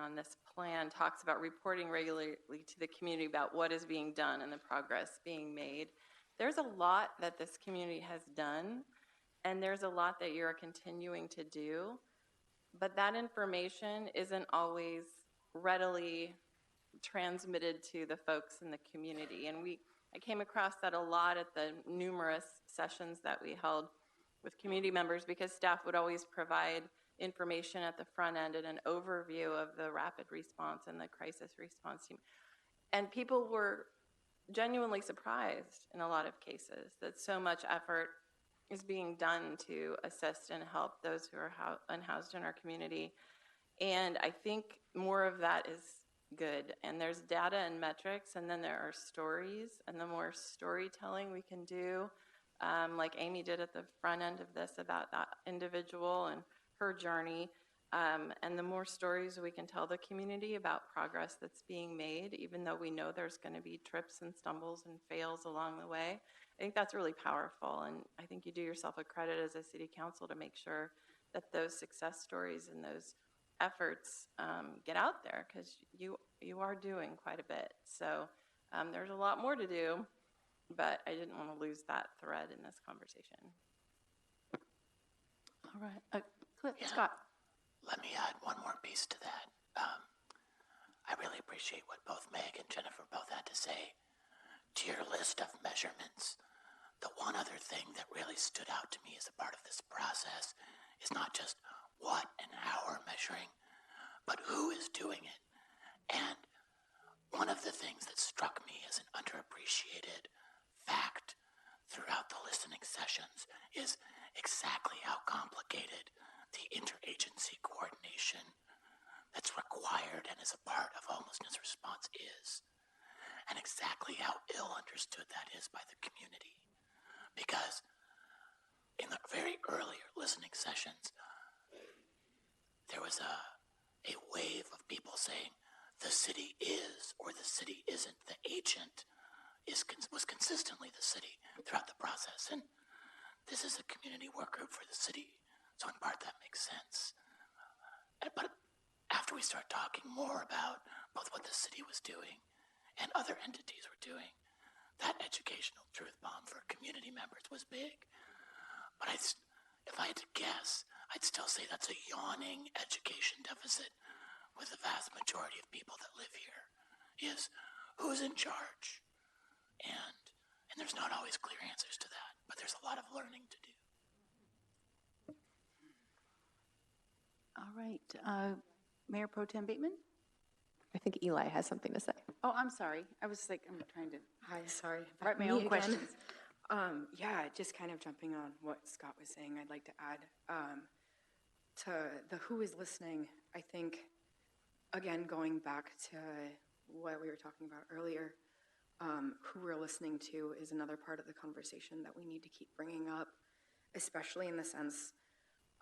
on this plan talks about reporting regularly to the community about what is being done and the progress being made. There's a lot that this community has done, and there's a lot that you're continuing to do, but that information isn't always readily transmitted to the folks in the community. And I came across that a lot at the numerous sessions that we held with community members, because staff would always provide information at the front end and an overview of the rapid response and the crisis response team. And people were genuinely surprised in a lot of cases that so much effort is being done to assist and help those who are unhoused in our community. And I think more of that is good. And there's data and metrics, and then there are stories. And the more storytelling we can do, like Amy did at the front end of this about that individual and her journey, and the more stories we can tell the community about progress that's being made, even though we know there's going to be trips and stumbles and fails along the way, I think that's really powerful. And I think you do yourself a credit as a city council to make sure that those success stories and those efforts get out there, because you are doing quite a bit. So there's a lot more to do, but I didn't want to lose that thread in this conversation. All right. Cliff, Scott. Let me add one more piece to that. I really appreciate what both Meg and Jennifer both had to say. To your list of measurements, the one other thing that really stood out to me as a part of this process is not just what and how we're measuring, but who is doing it. And one of the things that struck me as an underappreciated fact throughout the listening sessions is exactly how complicated the interagency coordination that's required and is a part of homelessness response is, and exactly how ill understood that is by the community. Because in the very earlier listening sessions, there was a wave of people saying the city is or the city isn't. The agent was consistently the city throughout the process. And this is a community work group for the city, so in part that makes sense. But after we start talking more about both what the city was doing and other entities were doing, that educational truth bomb for community members was big. But if I had to guess, I'd still say that's a yawning education deficit with the vast majority of people that live here, is who's in charge? And there's not always clear answers to that, but there's a lot of learning to do. All right. Mayor Pro Tem Bateman? I think Eli has something to say. Oh, I'm sorry. I was like, I'm trying to Hi, sorry. write my own questions. Yeah, just kind of jumping on what Scott was saying, I'd like to add to the who is listening. I think, again, going back to what we were talking about earlier, who we're listening to is another part of the conversation that we need to keep bringing up, especially in the sense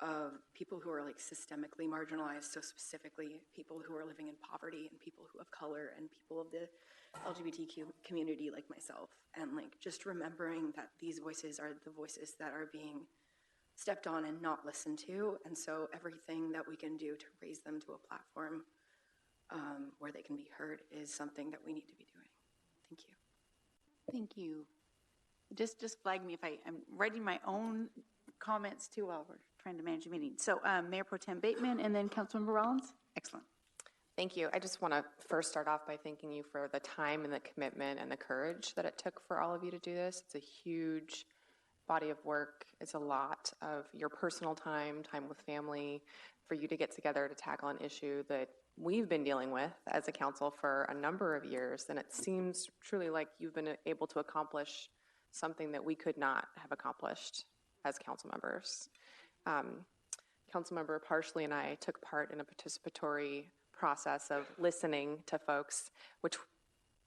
of people who are like systemically marginalized, so specifically people who are living in poverty and people who have color and people of the LGBTQ community like myself. And like just remembering that these voices are the voices that are being stepped on and not listened to. And so everything that we can do to raise them to a platform where they can be heard is something that we need to be doing. Thank you. Thank you. Just flag me if I'm writing my own comments too while we're trying to manage a meeting. So Mayor Pro Tem Bateman and then Councilmember Rollins. Excellent. Thank you. I just want to first start off by thanking you for the time and the commitment and the courage that it took for all of you to do this. It's a huge body of work. It's a lot of your personal time with family, for you to get together to tackle an issue that we've been dealing with as a council for a number of years. And it seems truly like you've been able to accomplish something that we could not have accomplished as council members. Councilmember Parsley and I took part in a participatory process of listening to folks, which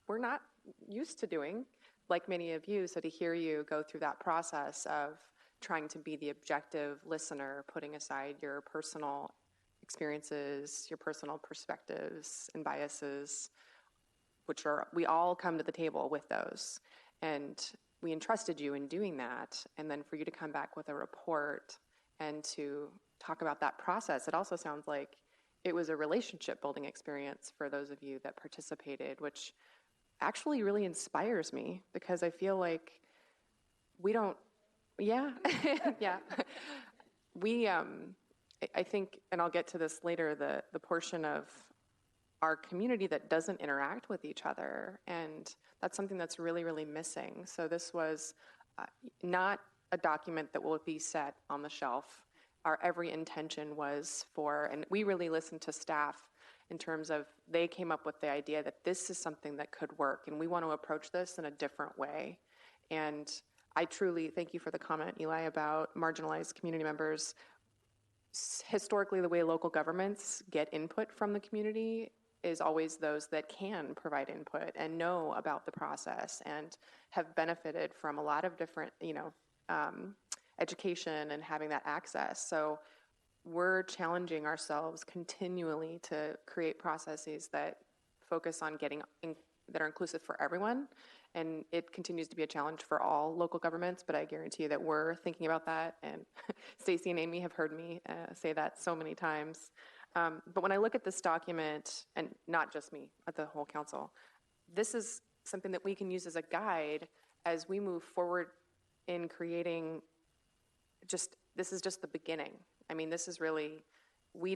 we're not used to doing, like many of you. So to hear you go through that process of trying to be the objective listener, putting aside your personal experiences, your personal perspectives and biases, which are, we all come to the table with those. And we entrusted you in doing that. And then for you to come back with a report and to talk about that process, it also sounds like it was a relationship building experience for those of you that participated, which actually really inspires me, because I feel like we don't, yeah. We, I think, and I'll get to this later, the portion of our community that doesn't interact with each other, and that's something that's really, really missing. So this was not a document that will be set on the shelf. Our every intention was for, and we really listened to staff in terms of, they came up with the idea that this is something that could work, and we want to approach this in a different way. And I truly thank you for the comment, Eli, about marginalized community members. Historically, the way local governments get input from the community is always those that can provide input and know about the process and have benefited from a lot of different, education and having that access. So we're challenging ourselves continually to create processes that focus on that are inclusive for everyone. And it continues to be a challenge for all local governments, but I guarantee you that we're thinking about that. And Stacy and Amy have heard me say that so many times. But when I look at this document, and not just me, but the whole council, this is something that we can use as a guide as we move forward in creating this is just the beginning. I mean, this is really, we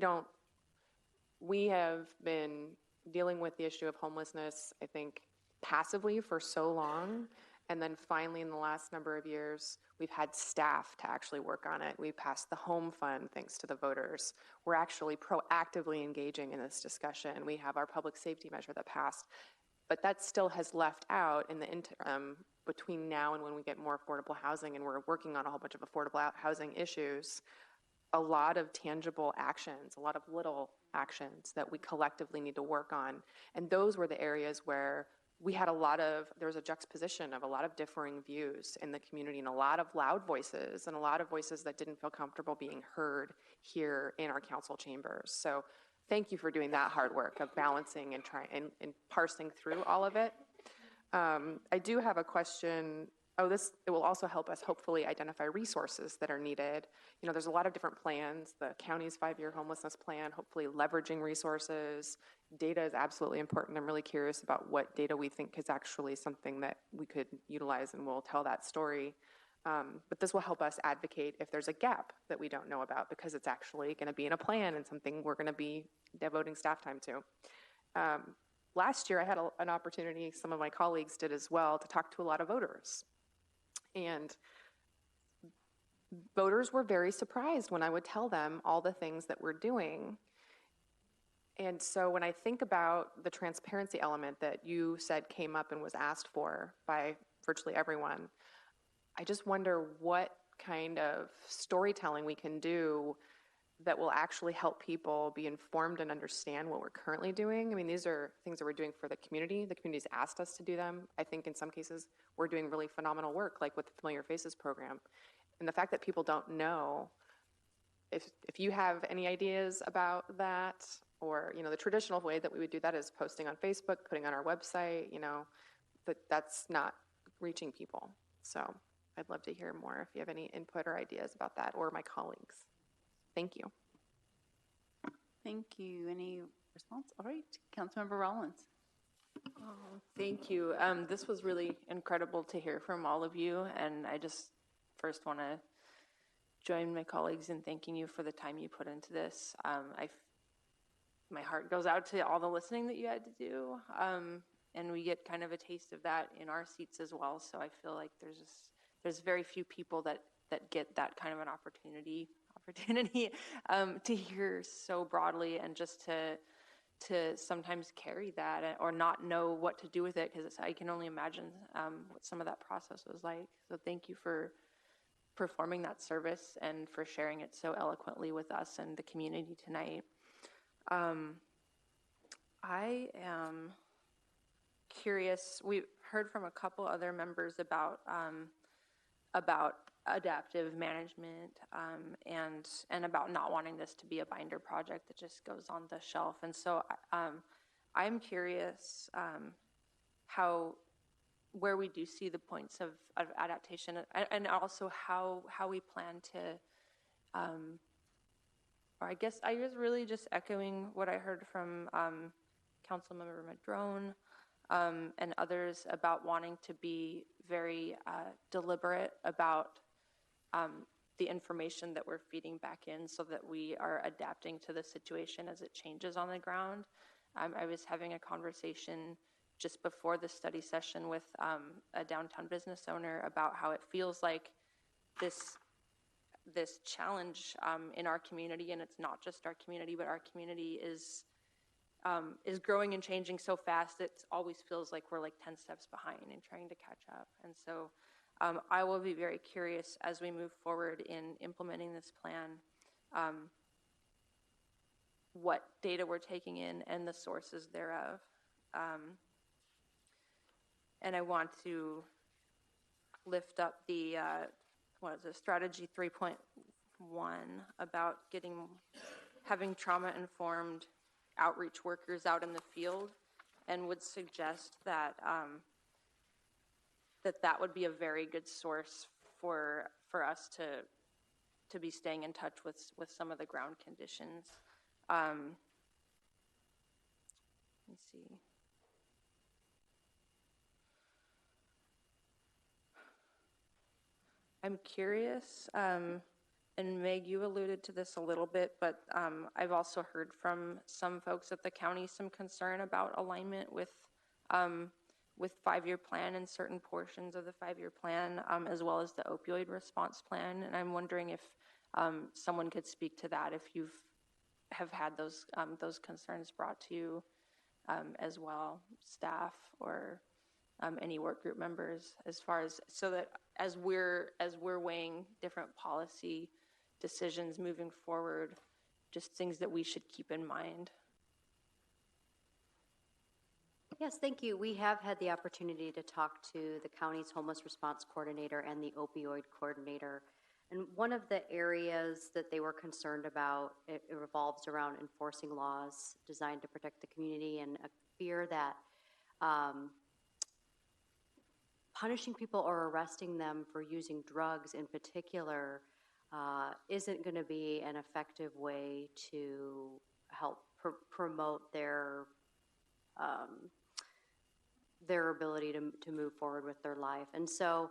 have been dealing with the issue of homelessness, I think, passively for so long. And then finally, in the last number of years, we've had staff to actually work on it. We passed the home fund thanks to the voters. We're actually proactively engaging in this discussion. We have our public safety measure that passed. But that still has left out in the interim between now and when we get more affordable housing, and we're working on a whole bunch of affordable housing issues, a lot of tangible actions, a lot of little actions that we collectively need to work on. And those were the areas where there was a juxtaposition of a lot of differing views in the community and a lot of loud voices and a lot of voices that didn't feel comfortable being heard here in our council chambers. So thank you for doing that hard work of balancing and trying and parsing through all of it. I do have a question. It will also help us hopefully identify resources that are needed. There's a lot of different plans, the county's 5-year homelessness plan, hopefully leveraging resources. Data is absolutely important. I'm really curious about what data we think is actually something that we could utilize, and we'll tell that story. But this will help us advocate if there's a gap that we don't know about, because it's actually going to be in a plan and something we're going to be devoting staff time to. Last year, I had an opportunity, some of my colleagues did as well, to talk to a lot of voters. And voters were very surprised when I would tell them all the things that we're doing. And so when I think about the transparency element that you said came up and was asked for by virtually everyone, I just wonder what kind of storytelling we can do that will actually help people be informed and understand what we're currently doing. I mean, these are things that we're doing for the community. The community's asked us to do them. I think in some cases we're doing really phenomenal work, like with the Familiar Faces program. And the fact that people don't know, if you have any ideas about that, or the traditional way that we would do that is posting on Facebook, putting on our website, but that's not reaching people. So I'd love to hear more if you have any input or ideas about that, or my colleagues. Thank you. Thank you. Any response? All right, Councilmember Rollins. Oh, thank you. This was really incredible to hear from all of you, and I just first want to join my colleagues in thanking you for the time you put into this. My heart goes out to all the listening that you had to do, and we get kind of a taste of that in our seats as well. So I feel like there's very few people that get that kind of an opportunity to hear so broadly, and just to sometimes carry that or not know what to do with it, because I can only imagine what some of that process was like. So thank you for performing that service and for sharing it so eloquently with us and the community tonight. I am curious. We've heard from a couple other members about adaptive management and about not wanting this to be a binder project that just goes on the shelf. And so I'm curious where we do see the points of adaptation, and also how we plan to, or I guess I was really just echoing what I heard from Councilmember Madrone and others about wanting to be very deliberate about the information that we're feeding back in, so that we are adapting to the situation as it changes on the ground. I was having a conversation just before the study session with a downtown business owner about how it feels like this challenge in our community, and it's not just our community, but our community is growing and changing so fast. It always feels like we're like 10 steps behind and trying to catch up. And so I will be very curious as we move forward in implementing this plan, what data we're taking in and the sources thereof. And I want to lift up the, strategy 3.1 about having trauma-informed outreach workers out in the field, and would suggest that that would be a very good source for us to be staying in touch with some of the ground conditions. Let me see. I'm curious, and Meg, you alluded to this a little bit, but I've also heard from some folks at the county some concern about alignment with 5-year plan and certain portions of the 5-year plan, as well as the opioid response plan. And I'm wondering if someone could speak to that, if you have had those concerns brought to you as well, staff or any work group members, as far as, so that as we're weighing different policy decisions moving forward, just things that we should keep in mind. Yes, thank you. We have had the opportunity to talk to the county's homeless response coordinator and the opioid coordinator. And one of the areas that they were concerned about, it revolves around enforcing laws designed to protect the community, and a fear that punishing people or arresting them for using drugs in particular isn't going to be an effective way to help promote their ability to move forward with their life. And so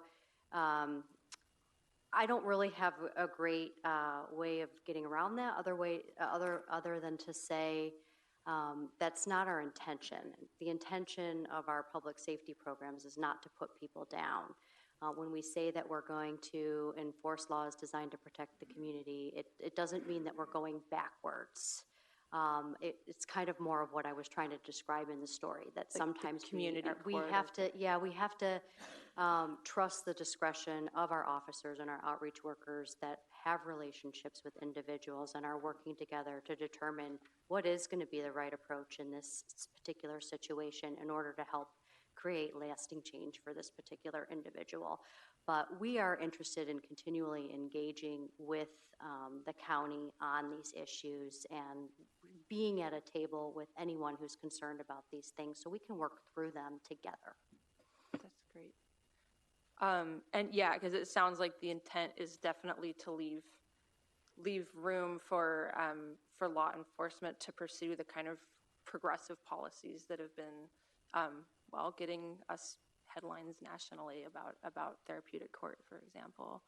I don't really have a great way of getting around that other than to say that's not our intention. The intention of our public safety programs is not to put people down. When we say that we're going to enforce laws designed to protect the community, it doesn't mean that we're going backwards. It's kind of more of what I was trying to describe in the story, that like sometimes we have to trust the discretion of our officers and our outreach workers that have relationships with individuals and are working together to determine what is going to be the right approach in this particular situation in order to help create lasting change for this particular individual. But we are interested in continually engaging with the county on these issues and being at a table with anyone who's concerned about these things so we can work through them together. That's great. And yeah, because it sounds like the intent is definitely to leave room for law enforcement to pursue the kind of progressive policies that have been, getting us headlines nationally about therapeutic court, for example.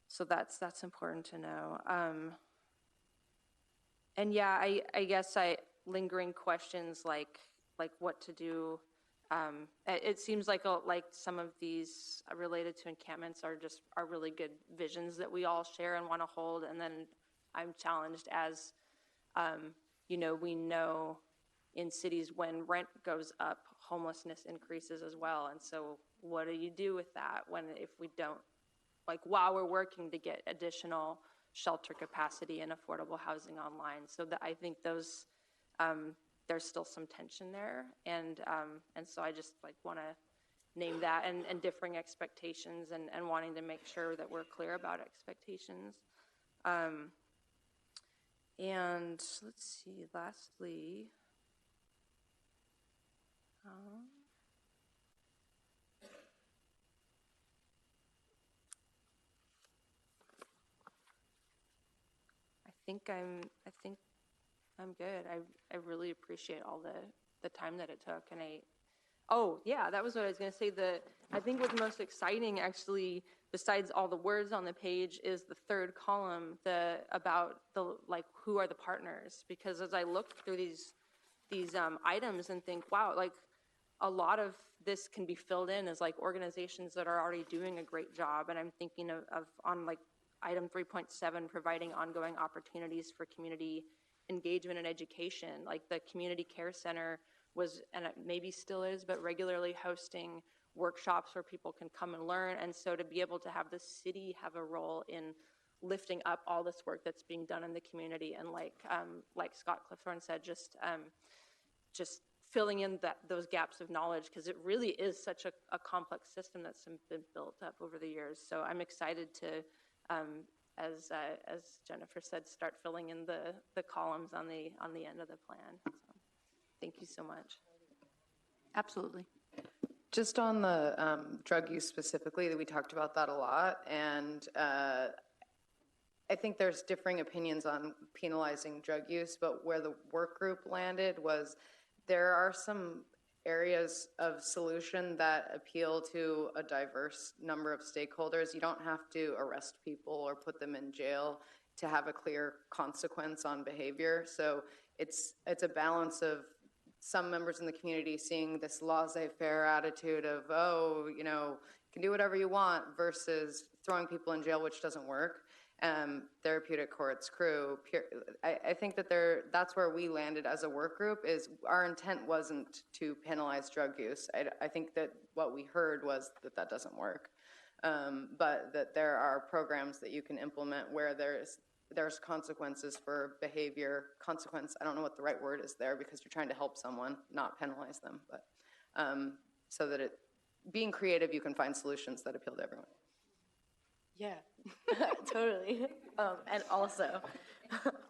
So that's important to know. And yeah, I guess lingering questions like what to do. It seems like some of these related to encampments are really good visions that we all share and want to hold. And then I'm challenged as, we know in cities when rent goes up, homelessness increases as well. And so what do you do with that if we don't, while we're working to get additional shelter capacity and affordable housing online? So that I think those, there's still some tension there. And so I just want to name that and differing expectations and wanting to make sure that we're clear about expectations. And let's see, lastly, I think I'm good. I really appreciate all the time that it took. And that was what I was going to say. I think what's most exciting, actually, besides all the words on the page, is the third column, about who are the partners. Because as I looked through these items and think, wow, a lot of this can be filled in as organizations that are already doing a great job. And I'm thinking of on item 3.7, providing ongoing opportunities for community engagement and education. The community care center was, and it maybe still is, but regularly hosting workshops where people can come and learn. And so to be able to have the city have a role in lifting up all this work that's being done in the community, and like Scott Clifford said, just filling in those gaps of knowledge, because it really is such a complex system that's been built up over the years. So I'm excited to, as Jennifer said, start filling in the columns on the end of the plan. So thank you so much. Absolutely. Just on the drug use specifically, we talked about that a lot, and I think there's differing opinions on penalizing drug use, but where the work group landed was there are some areas of solution that appeal to a diverse number of stakeholders. You don't have to arrest people or put them in jail to have a clear consequence on behavior. So it's a balance of some members in the community seeing this laissez-faire attitude of, oh, you can do whatever you want, versus throwing people in jail, which doesn't work. Therapeutic courts, crew. I think that that's where we landed as a work group. Is our intent wasn't to penalize drug use. I think that what we heard was that doesn't work, but that there are programs that you can implement where there's consequences for behavior. Consequence, I don't know what the right word is there, because you're trying to help someone, not penalize them. But so that being creative, you can find solutions that appeal to everyone. Yeah, totally. And also,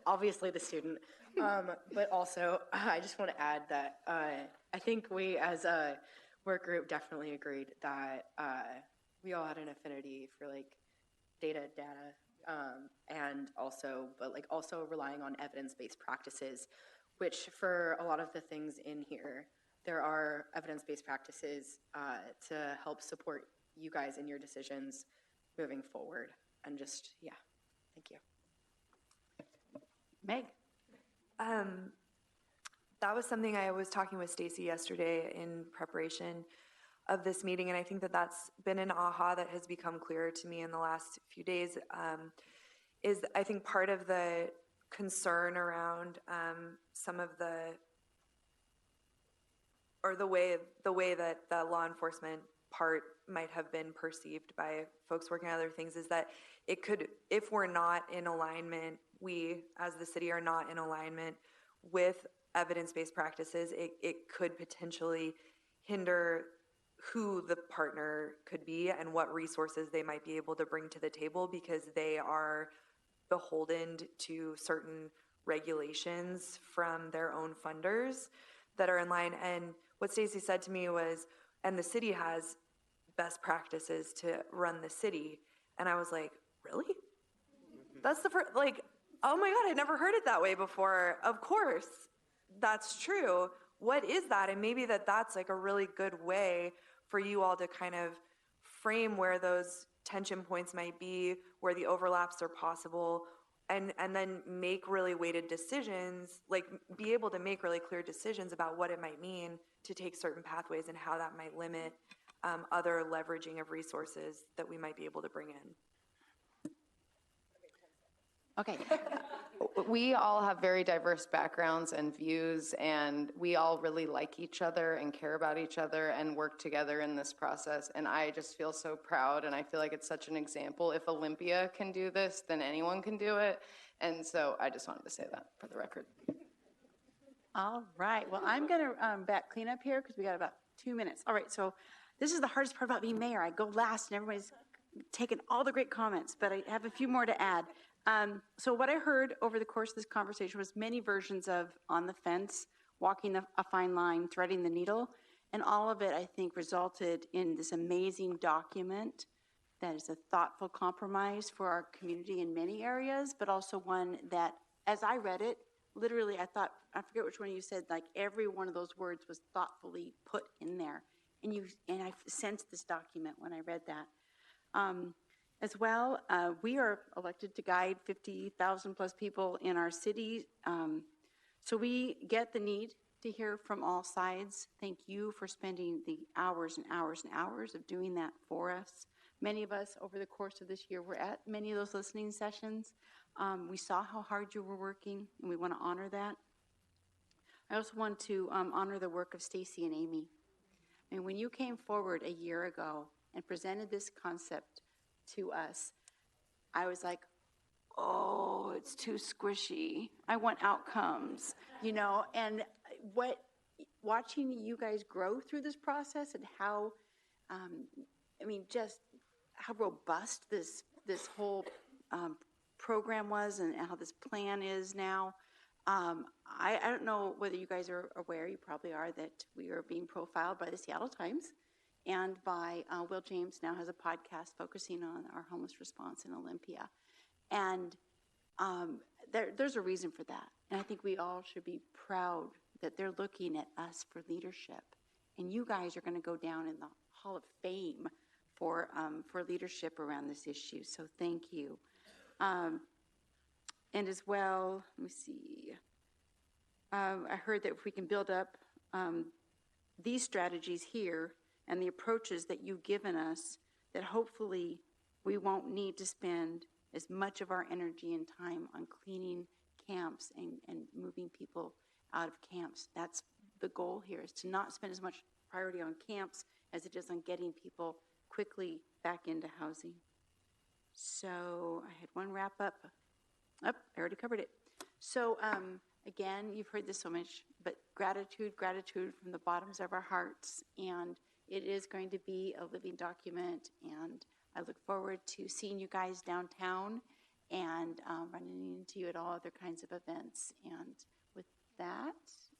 obviously the student, but also I just want to add that I think we as a work group definitely agreed that we all had an affinity for data, and also relying on evidence-based practices, which for a lot of the things in here, there are evidence-based practices to help support you guys in your decisions moving forward. And just, yeah, thank you. Meg? That was something I was talking with Stacy yesterday in preparation of this meeting, and I think that that's been an aha that has become clearer to me in the last few days, is I think part of the concern around some of the way that the law enforcement part might have been perceived by folks working on other things is that it could, if we're not in alignment, we as the city are not in alignment with evidence-based practices, it could potentially hinder who the partner could be and what resources they might be able to bring to the table, because they are beholden to certain regulations from their own funders that are in line. And what Stacy said to me was, and the city has best practices to run the city. And I was like, really? That's the first, oh my God, I'd never heard it that way before. Of course, that's true. What is that? And maybe that's a really good way for you all to kind of frame where those tension points might be, where the overlaps are possible, and then make really weighted decisions, be able to make really clear decisions about what it might mean to take certain pathways and how that might limit other leveraging of resources that we might be able to bring in. Okay. We all have very diverse backgrounds and views, and we all really like each other and care about each other and work together in this process. And I just feel so proud, and I feel like it's such an example. If Olympia can do this, then anyone can do it. And so I just wanted to say that for the record. All right. Well, I'm going to clean up here because we got about 2 minutes. All right. So this is the hardest part about being mayor. I go last, and everybody's taken all the great comments, but I have a few more to add. So what I heard over the course of this conversation was many versions of on the fence, walking a fine line, threading the needle, and all of it, I think, resulted in this amazing document that is a thoughtful compromise for our community in many areas, but also one that, as I read it, literally, I thought, I forget which one you said, every one of those words was thoughtfully put in there. And I sensed this document when I read that. As well, we are elected to guide 50,000 plus people in our city. So we get the need to hear from all sides. Thank you for spending the hours and hours and hours of doing that for us. Many of us over the course of this year were at many of those listening sessions. We saw how hard you were working, and we want to honor that. I also want to honor the work of Stacy and Amy. And when you came forward a year ago and presented this concept to us, I was like, oh, it's too squishy. I want outcomes, and watching you guys grow through this process and how, just how robust this whole program was and how this plan is now. I don't know whether you guys are aware, you probably are, that we are being profiled by the Seattle Times and by Will James now has a podcast focusing on our homeless response in Olympia. And there's a reason for that. And I think we all should be proud that they're looking at us for leadership. And you guys are going to go down in the Hall of Fame for leadership around this issue. So thank you. And as well, let me see. I heard that if we can build up these strategies here and the approaches that you've given us, that hopefully we won't need to spend as much of our energy and time on cleaning camps and moving people out of camps. That's the goal here, is to not spend as much priority on camps as it is on getting people quickly back into housing. So I had one wrap up. I already covered it. So again, you've heard this so much, but gratitude from the bottoms of our hearts. And it is going to be a living document. And I look forward to seeing you guys downtown and running into you at all other kinds of events. And with that,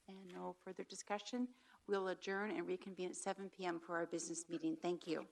and no further discussion, we'll adjourn and reconvene at 7 p.m. for our business meeting. Thank you.